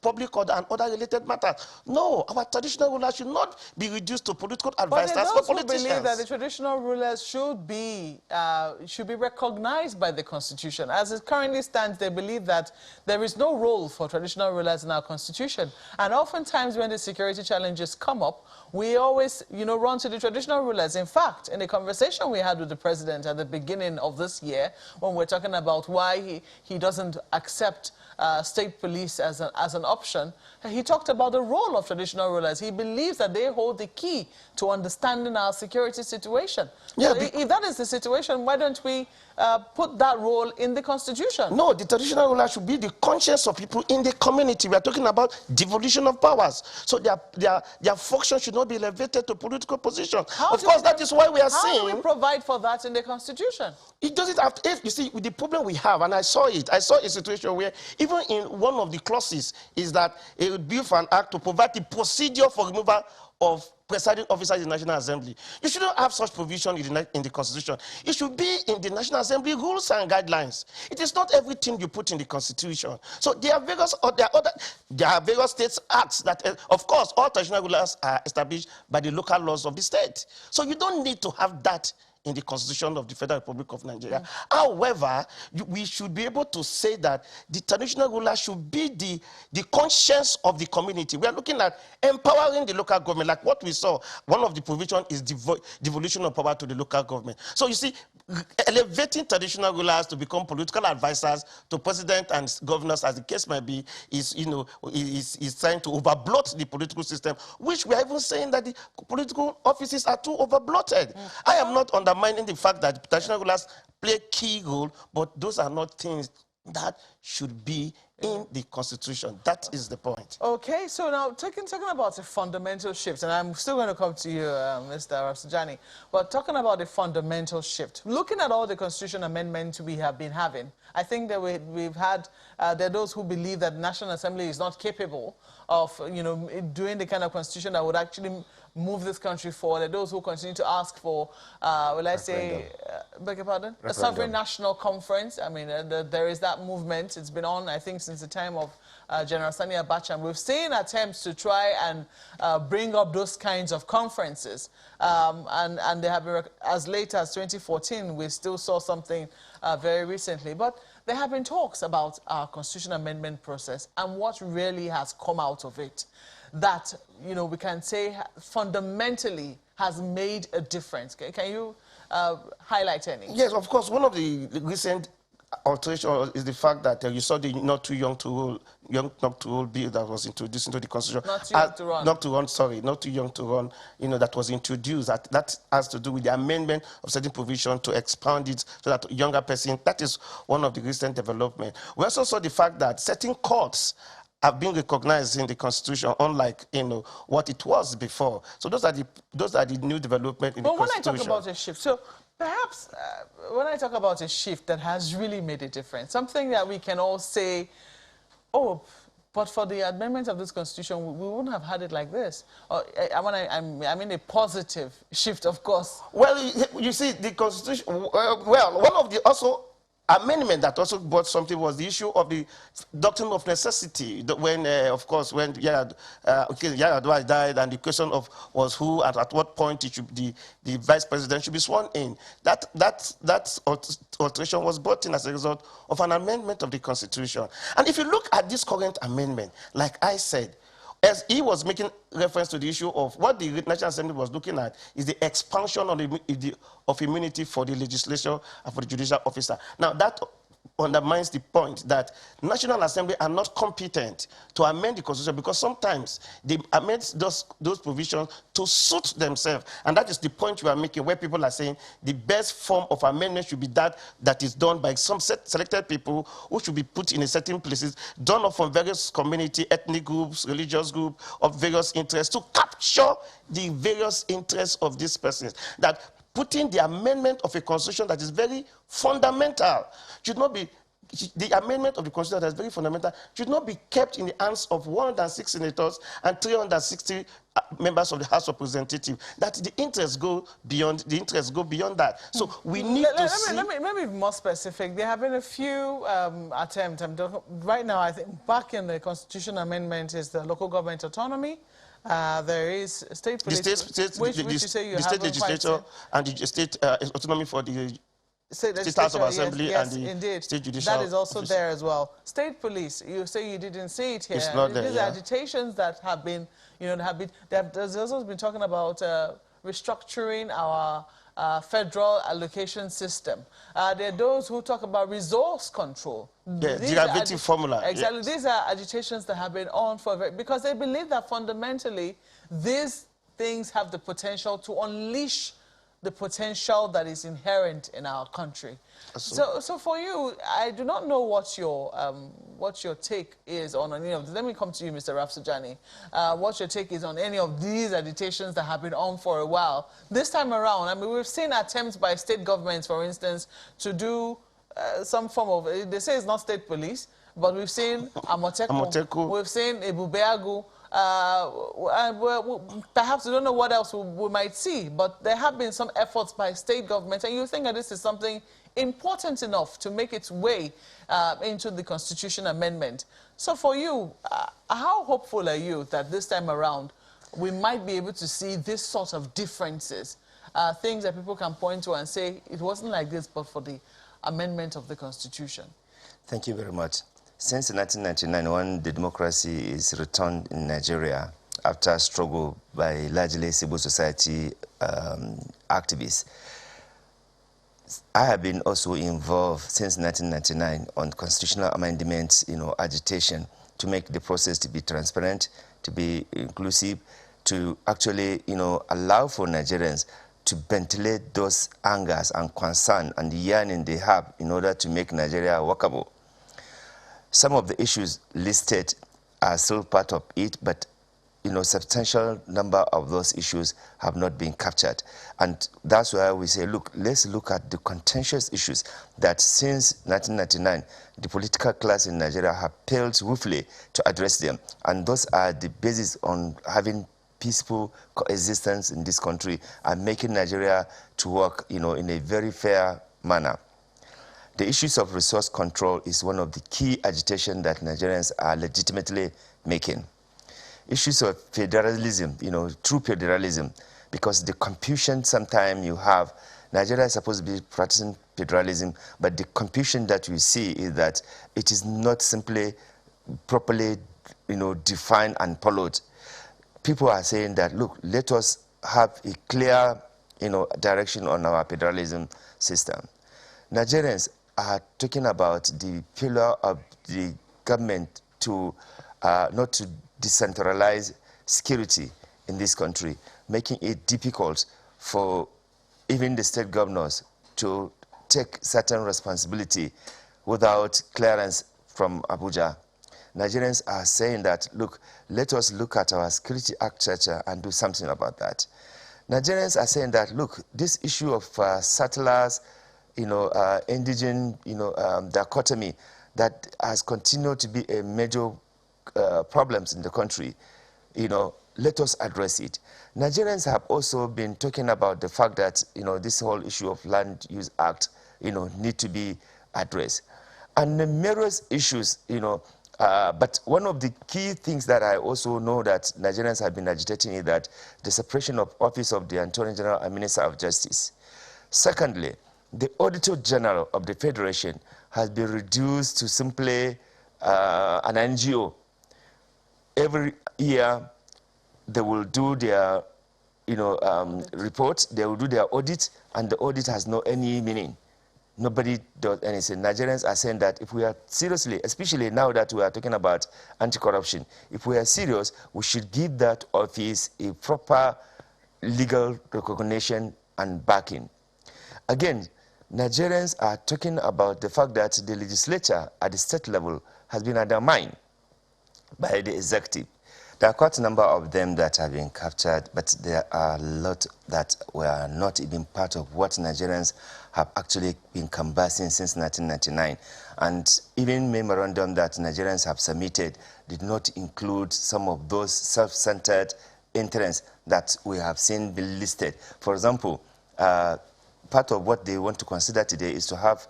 public order and other related matters. No, our traditional rulers should not be reduced to political advisors for politicians. But those who believe that the traditional rulers should be recognized by the Constitution. As it currently stands, they believe that there is no role for traditional rulers in our Constitution. And oftentimes when the security challenges come up, we always, run to the traditional rulers. In fact, in a conversation we had with the president at the beginning of this year, when we're talking about why he doesn't accept state police as an option, he talked about the role of traditional rulers. He believes that they hold the key to understanding our security situation. Yeah, so if that is the situation, why don't we put that role in the Constitution? No, the traditional ruler should be the conscience of people in the community. We are talking about devolution of powers. So their function should not be elevated to political positions. Of course, that is why we are saying... How do we provide for that in the Constitution? It doesn't have to... You see, the problem we have, and I saw a situation where even in one of the clauses is that it would be for an act to provide the procedure for removal of presiding officers in the National Assembly. You shouldn't have such provision in the Constitution. It should be in the National Assembly rules and guidelines. It is not everything you put in the Constitution. So there are various states acts that, of course, all traditional rulers are established by the local laws of the state. So you don't need to have that in the Constitution of the Federal Republic of Nigeria. However, we should be able to say that the traditional ruler should be the conscience of the community. We are looking at empowering the local government, like what we saw. One of the provisions is devolution of power to the local government. So you see, elevating traditional rulers to become political advisors to president and governors, as the case might be, is trying to overbloat the political system, which we are even saying that the political offices are too overbloated. I am not undermining the fact that traditional rulers play a key role, but those are not things that should be in the Constitution. That is the point. Okay, so now talking about a fundamental shift, and I'm still going to come to you, Mr. Rafsanjani, but talking about a fundamental shift, looking at all the Constitution amendments we have been having, I think that we've had, there are those who believe that the National Assembly is not capable of, doing the kind of Constitution that would actually move this country forward. There are those who continue to ask for, beg your pardon? A sovereign national conference. I mean, there is that movement. It's been on, I think, since the time of General Sani Abacha. And we've seen attempts to try and bring up those kinds of conferences. And they have been, as late as 2014, we still saw something very recently. But there have been talks about our constitution amendment process and what really has come out of it that, we can say fundamentally has made a difference. Can you highlight any? Yes, of course. One of the recent alterations is the fact that you saw the not too young to rule bill that was introduced into the Constitution. Not too young to run. Not too young to run, that was introduced. That has to do with the amendment of certain provision to expand it so that younger person, that is one of the recent developments. We also saw the fact that certain courts have been recognized in the Constitution, unlike what it was before. So those are the new development in the Constitution. But when I talk about a shift, so perhaps when I talk about a shift that has really made a difference, something that we can all say, oh, but for the amendment of this Constitution, we wouldn't have had it like this. I mean a positive shift, of course. Well, you see, the Constitution, well, one of the also amendment that also brought something was the issue of the doctrine of necessity. When, of course, when Yar'Adua died, and the question of was who and at what point it should, the vice president should be sworn in. That alteration was brought in as a result of an amendment of the Constitution. And if you look at this current amendment, like I said, as he was making reference to the issue of what the National Assembly was looking at is the expansion of immunity for the legislature and for the judicial officer. Now, that undermines the point that National Assembly are not competent to amend the Constitution, because sometimes they amend those provisions to suit themselves. And that is the point you are making, where people are saying the best form of amendment should be that is done by some selected people who should be put in a certain places, done from various community, ethnic groups, religious groups, of various interests, to capture the various interests of these persons. That putting the amendment of a constitution that is very fundamental should not be, the amendment of the constitution that is very fundamental should not be kept in the hands of 106 senators and 360 members of the House of Representatives. That the interests go beyond that. So we need to see. Let me be more specific. There have been a few attempts. Right now, I think back in the Constitution amendment is the local government autonomy. There is state police, which you say you the state legislature and the state autonomy for the State House of Assembly, yes, and the indeed. State Judicial That is also office. there as well. State police, you say you didn't see it here. It's not there, These are agitations that have been, there's also been talking about restructuring our federal allocation system. There are those who talk about resource control. Yeah, derivative formula. Exactly. Yes. These are agitations that have been on for because they believe that fundamentally these things have the potential to unleash the potential that is inherent in our country. So for you, I do not know what your take is on any of this. Let me come to you, Mr. Rafsanjani. What your take is on any of these agitations that have been on for a while. This time around, I mean, we've seen attempts by state governments, for instance, to do some form of, they say it's not state police, but we've seen Amoteku. We've seen Ebubeagu. Perhaps we don't know what else we might see, but there have been some efforts by state governments, and you think that this is something important enough to make its way into the Constitution amendment. So for you, how hopeful are you that this time around we might be able to see this sort of differences, things that people can point to and say, it wasn't like this but for the amendment of the Constitution? Thank you very much. Since 1999, when the democracy is returned in Nigeria after a struggle by largely civil society activists, I have been also involved since 1999 on constitutional amendments, agitation, to make the process to be transparent, to be inclusive, to actually, allow for Nigerians to ventilate those angers and concern and the yearning they have in order to make Nigeria workable. Some of the issues listed are still part of it, but substantial number of those issues have not been captured. And that's why we say, look, let's look at the contentious issues that since 1999, the political class in Nigeria have failed woefully to address them. And those are the basis on having peaceful coexistence in this country and making Nigeria to work, in a very fair manner. The issues of resource control is one of the key agitation that Nigerians are legitimately making. Issues of federalism, true federalism, because the confusion sometimes you have, Nigeria is supposed to be practicing federalism, but the confusion that we see is that it is not simply properly, defined and followed. People are saying that, look, let us have a clear, direction on our federalism system. Nigerians are talking about the failure of the government to not to decentralize security in this country, making it difficult for even the state governors to take certain responsibility without clearance from Abuja. Nigerians are saying that, look, let us look at our security architecture and do something about that. Nigerians are saying that, look, this issue of settlers, indigent, dichotomy that has continued to be a major problems in the country, let us address it. Nigerians have also been talking about the fact that, this whole issue of Land Use Act, need to be address. And numerous issues, but one of the key things that I also know that Nigerians have been agitating is that the separation of office of the Attorney General and Minister of Justice. Secondly, the Auditor General of the Federation has been reduced to simply an NGO. Every year, they will do their, report, they will do their audit, and the audit has no any meaning. Nobody does anything. Nigerians are saying that if we are seriously, especially now that we are talking about anti-corruption, if we are serious, we should give that office a proper legal recognition and backing. Again, Nigerians are talking about the fact that the legislature at the state level has been undermined by the executive. There are quite a number of them that have been captured, but there are a lot that were not even part of what Nigerians have actually been canvassing since 1999. And even memorandum that Nigerians have submitted did not include some of those self-centered interests that we have seen be listed. For example, part of what they want to consider today is to have,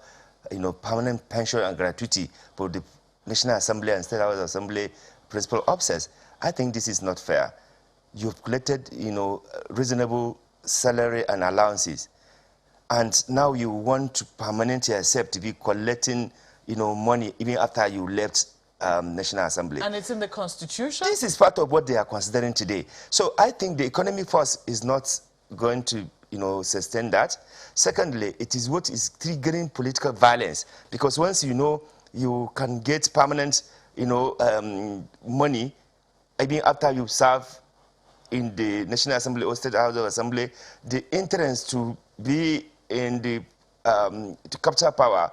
permanent pension and gratuity for the National Assembly and State House Assembly principal officers. I think this is not fair. You've collected, reasonable salary and allowances, and now you want to permanently accept to be collecting, money even after you left National Assembly. And it's in the Constitution? This is part of what they are considering today. So I think the economic force is not going to, sustain that. Secondly, it is what is triggering political violence, because once you can get permanent, money, even after you serve in the National Assembly or State House of Assembly, the interest to be in the to capture power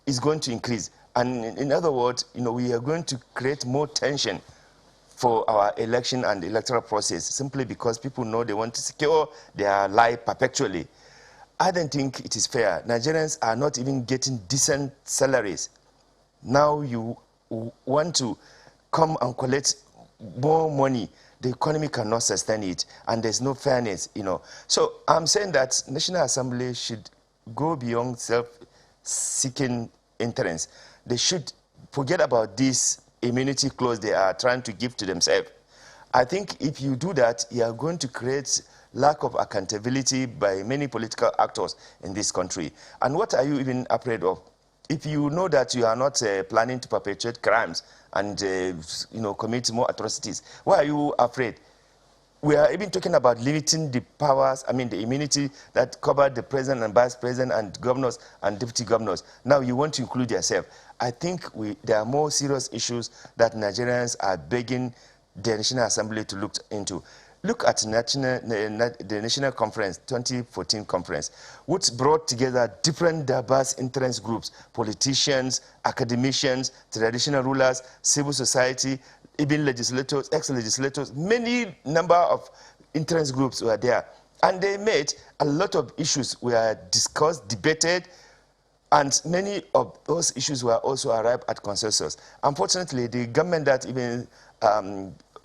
is going to increase. And in other words, we are going to create more tension for our election and electoral process, simply because people know they want to secure their life perpetually. I don't think it is fair. Nigerians are not even getting decent salaries. Now you want to come and collect more money. The economy cannot sustain it, and there's no fairness, So I'm saying that National Assembly should go beyond self-seeking interest. They should forget about this immunity clause they are trying to give to themselves. I think if you do that, you are going to create lack of accountability by many political actors in this country. And what are you even afraid of? If you know that you are not planning to perpetrate crimes and commit more atrocities, why are you afraid? We are even talking about limiting the powers, the immunity that covered the president and vice president and governors and deputy governors. Now you want to include yourself. I think there are more serious issues that Nigerians are begging the National Assembly to look into. Look at the National Conference, 2014 conference, which brought together different diverse interest groups, politicians, academicians, traditional rulers, civil society, even legislators, ex-legislators, many number of interest groups were there. And they made a lot of issues were discussed, debated, and many of those issues were also arrived at consensus. Unfortunately, the government that even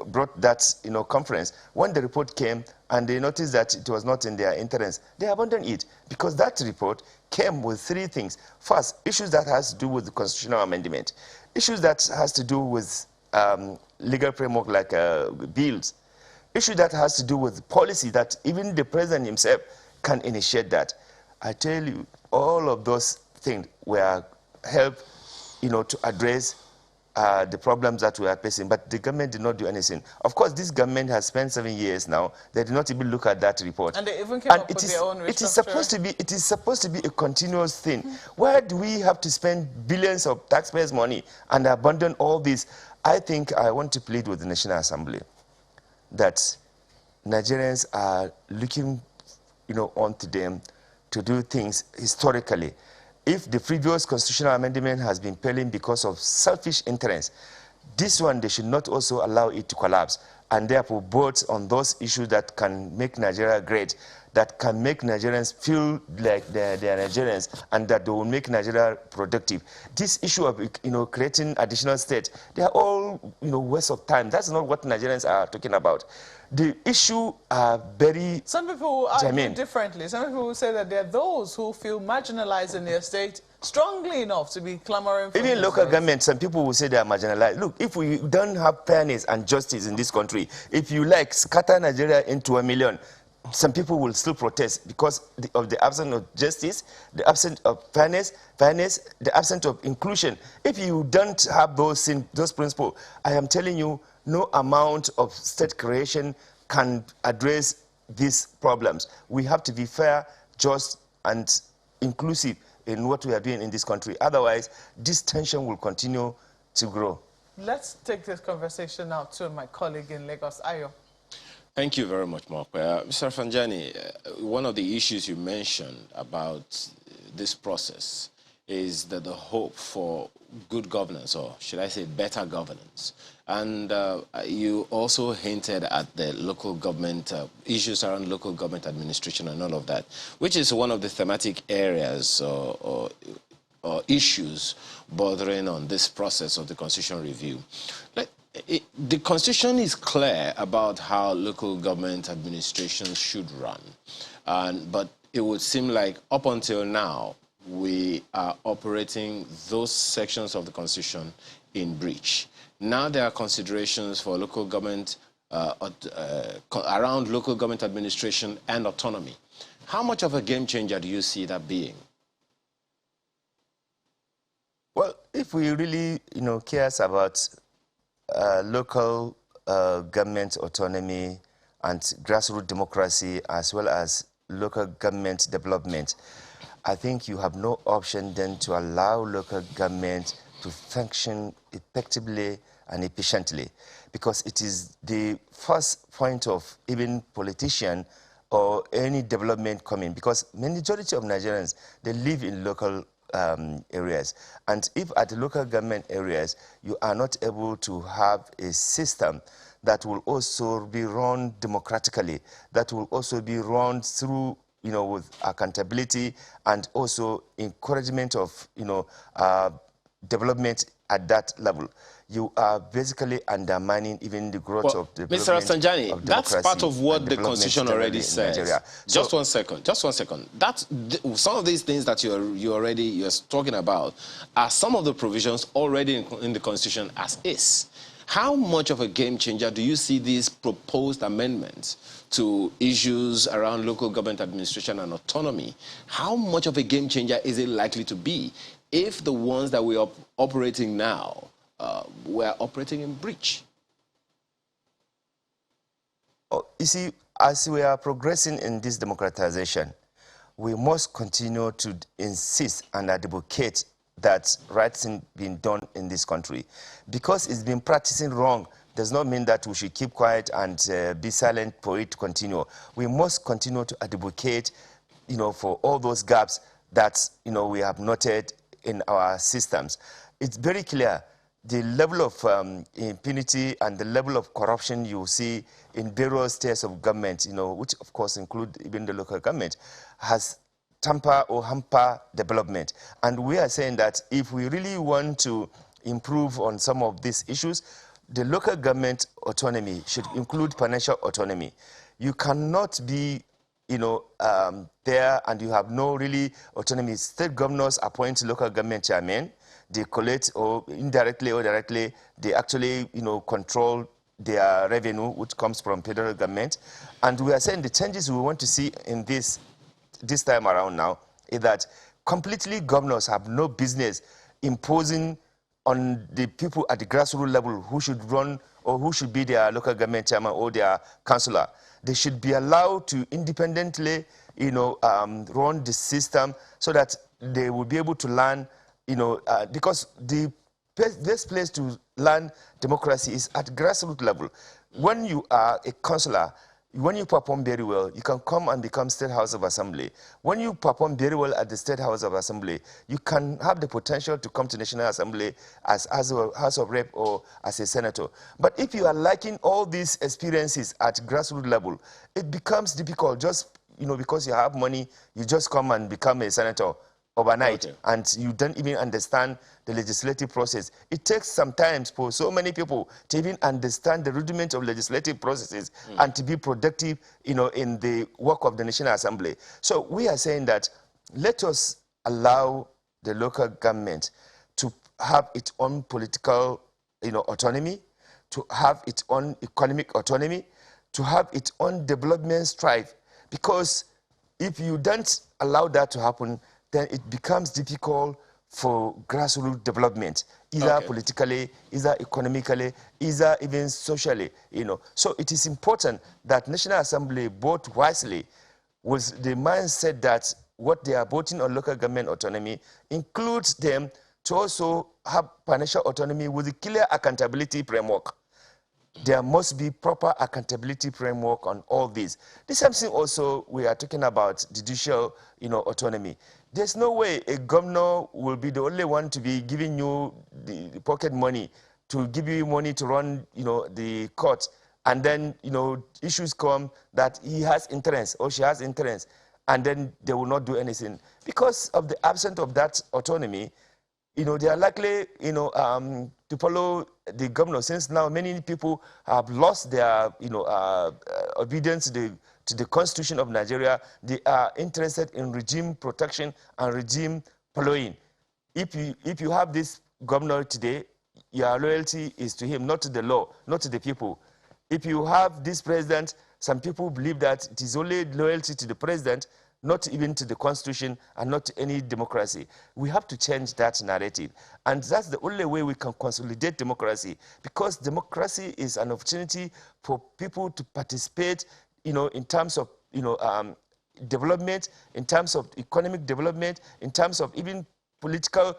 brought that conference, when the report came and they noticed that it was not in their interest, they abandoned it, because that report came with three things. First, issues that has to do with the constitutional amendment, issues that has to do with legal framework like bills, issue that has to do with policy that even the president himself can initiate that. I tell you, all of those things were help to address the problems that we are facing, but the government did not do anything. Of course, this government has spent 7 years now. They did not even look at that report. And they even came up with their own restructure. It is supposed to be a continuous thing. Why do we have to spend billions of taxpayers' money and abandon all this? I think I want to plead with the National Assembly that Nigerians are looking, onto them to do things historically. If the previous constitutional amendment has been failing because of selfish interests, this one, they should not also allow it to collapse, and therefore vote on those issues that can make Nigeria great, that can make Nigerians feel like they're Nigerians, and that they will make Nigeria productive. This issue of creating additional states, they are all waste of time. That's not what Nigerians are talking about. the issue are very Some people argue germane. differently. Some people will say that there are those who feel marginalized in their state strongly enough to be clamoring for Even his local voice. government, some people will say they are marginalized. Look, if we don't have fairness and justice in this country, if you like scatter Nigeria into 1 million, some people will still protest because of the absence of justice, the absence of fairness, the absence of inclusion. If you don't have those principles, I am telling you, no amount of state creation can address these problems. We have to be fair, just, and inclusive in what we are doing in this country. Otherwise, this tension will continue to grow. Let's take this conversation now to my colleague in Lagos, Ayo. Thank you very much, Mark. Mr. Fanjani, one of the issues you mentioned about this process is that the hope for good governance, or should I say better governance. And you also hinted at the local government, issues around local government administration and all of that, which is one of the thematic areas or issues bordering on this process of the constitution review. The constitution is clear about how local government administration should run, but it would seem like up until now, we are operating those sections of the constitution in breach. Now there are considerations for local government, around local government administration and autonomy. How much of a game changer do you see that being? Well, if we really, cares about local government autonomy and grassroots democracy, as well as local government development, I think you have no option then to allow local government to function effectively and efficiently, because it is the first point of even politician or any development coming, because majority of Nigerians, they live in local areas. And if at the local government areas, you are not able to have a system that will also be run democratically, that will also be run through, with accountability and also encouragement of, development at that level, you are basically undermining even the growth of the Mr. Sanjani, that's part of what the Constitution already says. Just one second. Some of these things that you're talking about are some of the provisions already in the Constitution as is. How much of a game changer do you see these proposed amendments to issues around local government administration and autonomy? How much of a game changer is it likely to be if the ones that we are operating now were operating in breach? You see, as we are progressing in this democratization, we must continue to insist and advocate that right thing being done in this country. Because it's been practicing wrong does not mean that we should keep quiet and be silent for it to continue. We must continue to advocate, for all those gaps that, we have noted in our systems. It's very clear the level of impunity and the level of corruption you see in various tiers of government, which of course include even the local government, has tamper or hamper development. And we are saying that if we really want to improve on some of these issues, the local government autonomy should include financial autonomy. You cannot be there and you have no really autonomy. State governors appoint local government chairmen. They collect, or indirectly or directly, they actually, control their revenue, which comes from federal government. And we are saying the changes we want to see in this time around now is that completely governors have no business imposing on the people at the grassroots level who should run or who should be their local government chairman or their councillor. They should be allowed to independently, run the system so that they will be able to learn, because the best place to learn democracy is at grassroots level. When you are a councillor, when you perform very well, you can come and become State House of Assembly. When you perform very well at the State House of Assembly, you can have the potential to come to National Assembly as a House of Rep or as a senator. But if you are lacking all these experiences at grassroots level, it becomes difficult. Just because you have money, you just come and become a senator. overnight, Okay. and you don't even understand the legislative process. It takes some time for so many people to even understand the rudiment of legislative processes and to be productive, in the work of the National Assembly. So we are saying that let us allow the local government to have its own political, autonomy, to have its own economic autonomy, to have its own development strive. Because if you don't allow that to happen, then it becomes difficult for grassroots development, either politically, either economically, either even socially, So it is important that National Assembly vote wisely with the mindset that what they are voting on local government autonomy includes them to also have financial autonomy with a clear accountability framework. There must be proper accountability framework on all this. The same thing also, we are talking about judicial, autonomy. There's no way a governor will be the only one to be giving you the pocket money, to give you money to run, the court, and then, issues come that he has interest or she has interest, and then they will not do anything. Because of the absence of that autonomy, they are likely, to follow the governor, since now many people have lost their, obedience to the Constitution of Nigeria. They are interested in regime protection and regime following. If you have this governor today, your loyalty is to him, not to the law, not to the people. If you have this president, some people believe that it is only loyalty to the president, not even to the Constitution and not to any democracy. We have to change that narrative. And that's the only way we can consolidate democracy, because democracy is an opportunity for people to participate, in terms of, development, in terms of economic development, in terms of even political,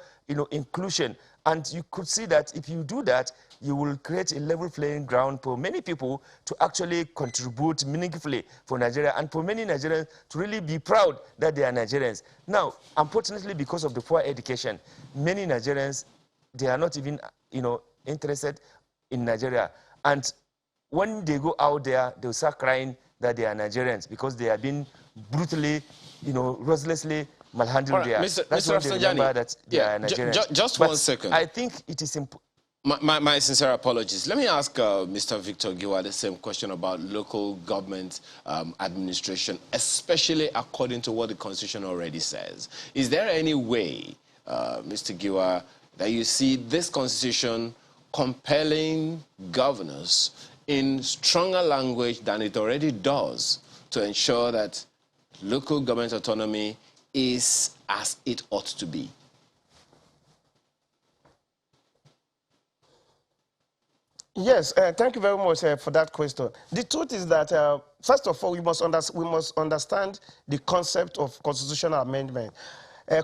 inclusion. And you could see that if you do that, you will create a level playing ground for many people to actually contribute meaningfully for Nigeria, and for many Nigerians to really be proud that they are Nigerians. Now, unfortunately, because of the poor education, many Nigerians, they are not even, interested in Nigeria. And when they go out there, they'll start crying that they are Nigerians because they have been brutally, ruthlessly malhandled there. Mr. That's when they remember that they are Nigerians. Just 1 second. I think it is important. My sincere apologies. Let me ask Mr. Victor Giwa the same question about local government administration, especially according to what the Constitution already says. Is there any way, Mr. Giwa, that you see this Constitution compelling governors in stronger language than it already does to ensure that local government autonomy is as it ought to be? Yes, thank you very much for that question. The truth is that, first of all, we must understand the concept of constitutional amendment.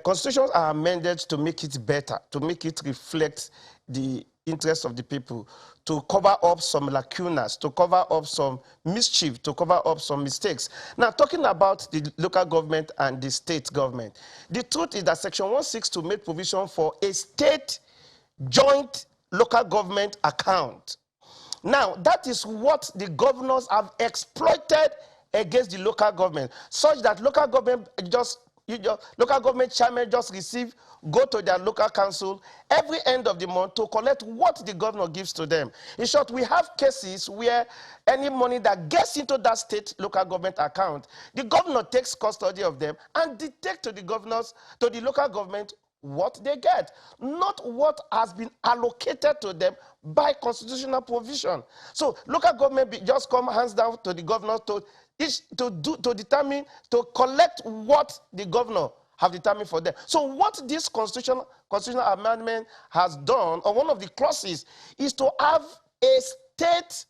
Constitutions are amended to make it better, to make it reflect the interests of the people, to cover up some lacunas, to cover up some mischief, to cover up some mistakes. Now, talking about the local government and the state government, the truth is that Section 162 made provision for a state joint local government account. Now, that is what the governors have exploited against the local government, such that local government local government chairman just go to their local council every end of the month to collect what the governor gives to them. In short, we have cases where any money that gets into that state local government account, the governor takes custody of them and dictates to the local government what they get, not what has been allocated to them by constitutional provision. So local government just come hands down to the governor to collect what the governor have determined for them. So what this constitutional amendment has done, or one of the clauses, is to have a state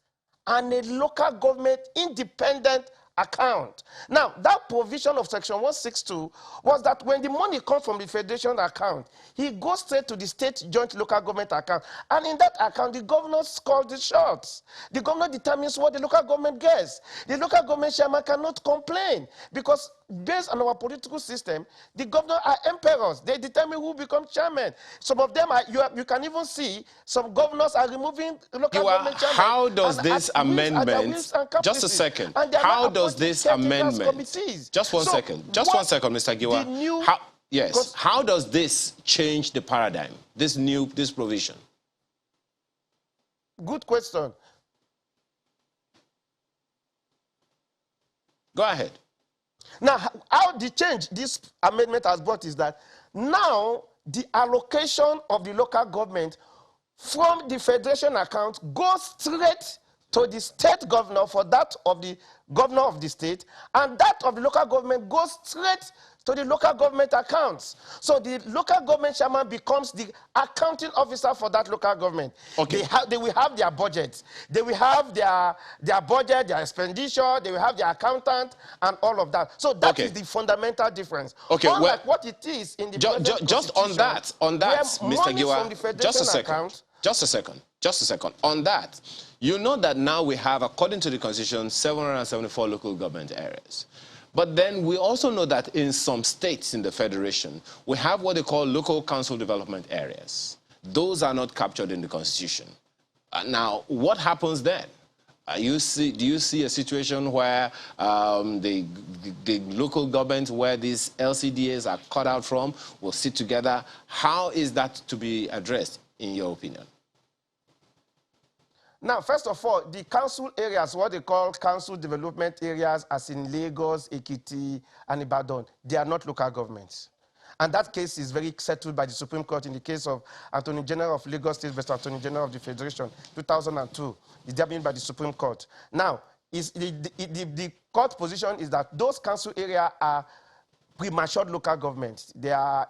and a local government independent account. Now, that provision of Section 162 was that when the money comes from the federation account, he goes straight to the state joint local government account. And in that account, the governor calls the shots. The governor determines what the local government gets. The local government chairman cannot complain, because based on our political system, the governor are emperors. They determine who becomes chairman. Some of them are, you can even see some governors are removing local government chairman. How does this amendment, just a second, how does this amendment, just one second, Mr. Giwa, Yes. Because how does this change the paradigm, this provision? good question. Go ahead. Now, how the change this amendment has brought is that now the allocation of the local government from the federation account goes straight to the state governor for that of the governor of the state, and that of the local government goes straight to the local government accounts. So the local government chairman becomes the accounting officer for that local government. Okay. They will have their budget. They will have their budget, their expenditure. They will have their accountant and all of that. So that is the fundamental difference. Okay. Unlike what it is in the present just on that, Mr. Giwa, just a second. On that, you know that now we have, according to the Constitution, 774 local government areas. But then we also know that in some states in the Federation, we have what they call local council development areas. Those are not captured in the Constitution. Now, what happens then? Do you see a situation where the local government where these LCDAs are cut out from will sit together? How is that to be addressed, in your opinion? Now, first of all, the council areas, what they call council development areas, as in Lagos, Ekiti, and Ibadan, they are not local governments. And that case is very settled by the Supreme Court in the case of Attorney General of Lagos State versus Attorney General of the Federation, 2002. It's determined by the Supreme Court. Now, the court position is that those council areas are premature local governments. They are,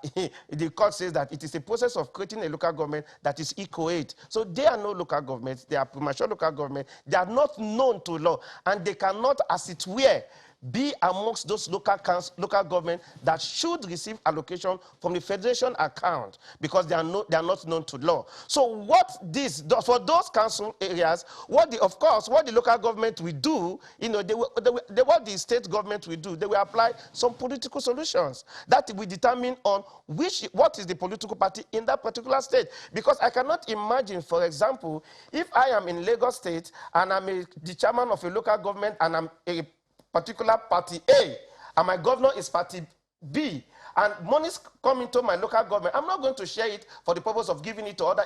the court says that it is a process of creating a local government that is equate. So they are no local governments. They are premature local governments. They are not known to law, and they cannot, as it were, be amongst those local government that should receive allocation from the federation account because they are not known to law. So what this does for those council areas, what the local government will do, what the state government will do, they will apply some political solutions that will determine on what is the political party in that particular state. Because I cannot imagine, for example, if I am in Lagos State and I'm the chairman of a local government and I'm a particular party A, and my governor is party B, and monies come into my local government, I'm not going to share it for the purpose of giving it to other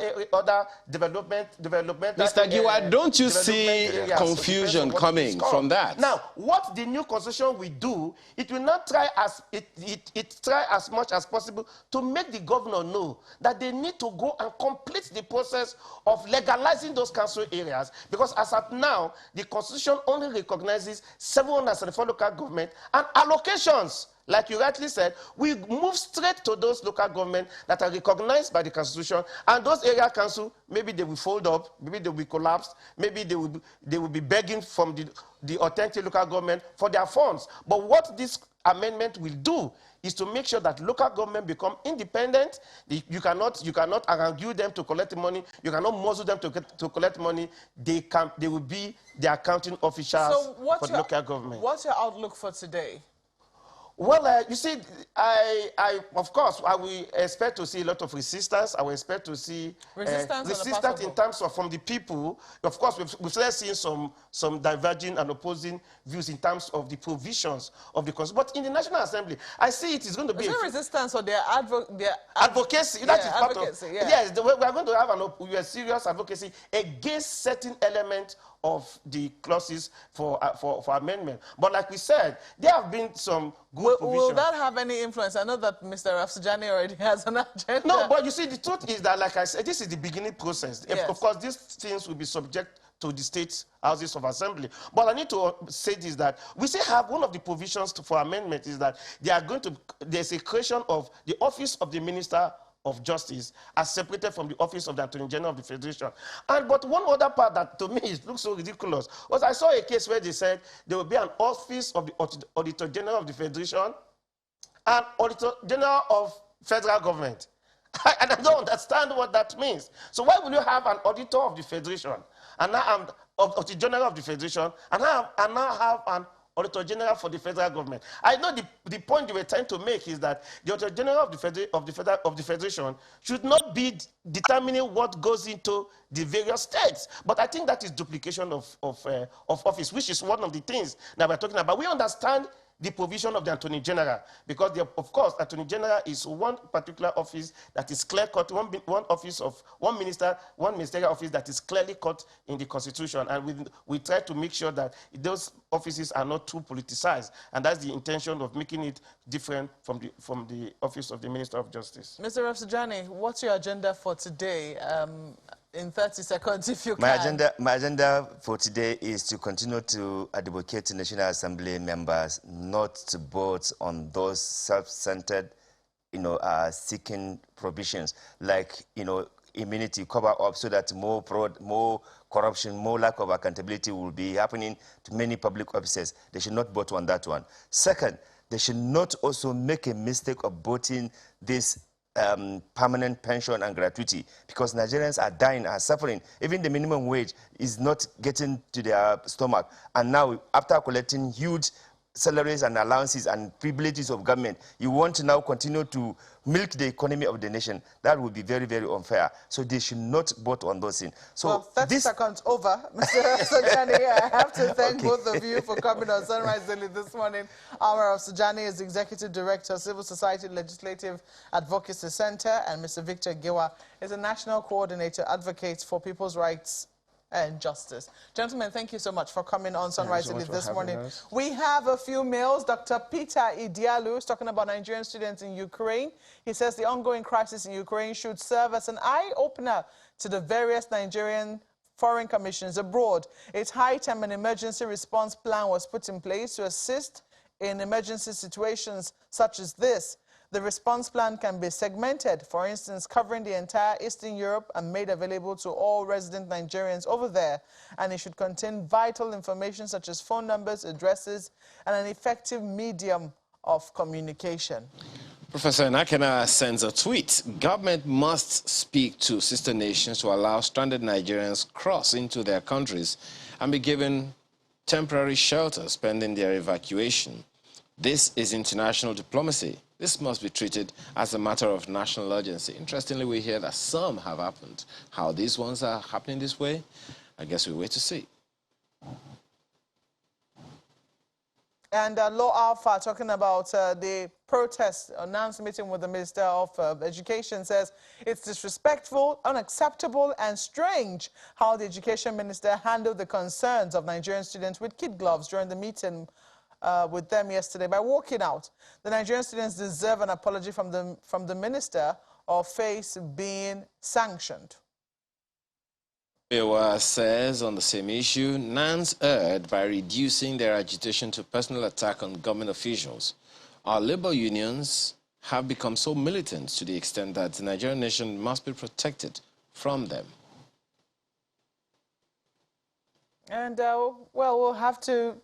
development. Mr. Giwa, don't you see confusion coming from that? Now, what the new constitution will do, it will not try as much as possible to make the governor know that they need to go and complete the process of legalizing those council areas, because as of now, the constitution only recognizes 774 local government and allocations. Like you rightly said, we move straight to those local governments that are recognized by the Constitution, and those area council, maybe they will fold up, maybe they will be collapsed, maybe they will be begging from the authentic local government for their funds. But what this amendment will do is to make sure that local government become independent. You cannot argue them to collect money. You cannot muzzle them to collect money. They will be the accounting officials for the local government. What's your outlook for today? Well, you see, of course, I will expect to see a lot of resistance. I will expect to see resistance in terms of from the people. Of course, we've started seeing some diverging and opposing views in terms of the provisions of the Constitution. But in the National Assembly, I see it is going to be resistance or their advocacy. That is part of yes. We are going to have a serious advocacy against certain elements of the clauses for amendment. But like we said, there have been some good provisions. Will that have any influence? I know that Mr. Rafsanjani already has an agenda. No, but you see, the truth is that, like I said, this is the beginning process. Yes. Of course, these things will be subject to the state houses of assembly. But I need to say this, that we still have one of the provisions for amendment is that there's a creation of the office of the Minister of Justice as separated from the office of the Attorney General of the Federation. But one other part that to me looks so ridiculous was I saw a case where they said there will be an office of the Auditor General of the Federation and Auditor General of Federal Government. And I don't understand what that means. So why will you have an Auditor of the Federation and now Auditor General of the Federation and now have an Auditor General for the federal government? I know the point you were trying to make is that the Auditor General of the Federation should not be determining what goes into the various states. But I think that is duplication of office, which is one of the things that we're talking about. We understand the provision of the Attorney General, because of course Attorney General is one particular office that is clear cut, one ministerial office that is clearly cut in the Constitution, and we try to make sure that those offices are not too politicized, and that's the intention of making it different from the office of the Minister of Justice. Mr. Rafsanjani, what's your agenda for today? In 30 seconds, if you my can. My agenda for today is to continue to advocate to National Assembly members not to vote on those self-centered, seeking provisions like, immunity, cover up, so that more fraud, more corruption, more lack of accountability will be happening to many public officers. They should not vote on that one. Second, they should not also make a mistake of voting this permanent pension and gratuity, because Nigerians are dying, are suffering. Even the minimum wage is not getting to their stomach. And now, after collecting huge salaries and allowances and privileges of government, you want to now continue to milk the economy of the nation. That would be very, very unfair. So they should not vote on those things. So well, 30 seconds over. Mr. Rafsanjani, I have to thank both of you for coming on Sunrise Daily this morning. Amar Rafsanjani is Executive Director, Civil Society Legislative Advocacy Center, and Mr. Victor Giwa is a National Coordinator, Advocates for People's Rights and Justice. Gentlemen, thank you so much for coming on Sunrise Daily this morning. We have a few mails. Dr. Peter Idialu is talking about Nigerian students in Ukraine. He says the ongoing crisis in Ukraine should serve as an eye-opener to the various Nigerian foreign commissions abroad. It's high time an emergency response plan was put in place to assist in emergency situations such as this. The response plan can be segmented, for instance, covering the entire Eastern Europe and made available to all resident Nigerians over there. And it should contain vital information such as phone numbers, addresses, and an effective medium of communication. Professor Nakena sends a tweet. Government must speak to sister nations to allow stranded Nigerians cross into their countries and be given temporary shelters pending their evacuation. This is international diplomacy. This must be treated as a matter of national urgency. Interestingly, we hear that some have happened. How these ones are happening this way, I guess we wait to see. And Law Alpha, talking about the protest announced meeting with the Minister of Education, says it's disrespectful, unacceptable, and strange how the Education Minister handled the concerns of Nigerian students with kid gloves during the meeting with them yesterday by walking out. The Nigerian students deserve an apology from the minister or face being sanctioned. Ewa says on the same issue, NANS erred by reducing their agitation to personal attack on government officials. Our labor unions have become so militant to the extent that the Nigerian nation must be protected from them. And, well, we'll have to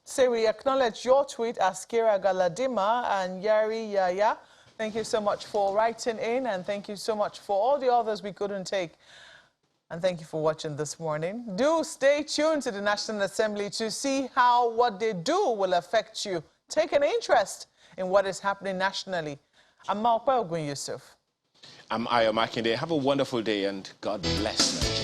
say we acknowledge your tweet, Askira Galadima and Yari Yaya. Thank you so much for writing in, and thank you so much for all the others we couldn't take. And thank you for watching this morning. Do stay tuned to the National Assembly to see how what they do will affect you. Take an interest in what is happening nationally. I'm Malpa Ogun Yusuf. I'm Ayo Makinde. Have a wonderful day, and God bless Nigeria.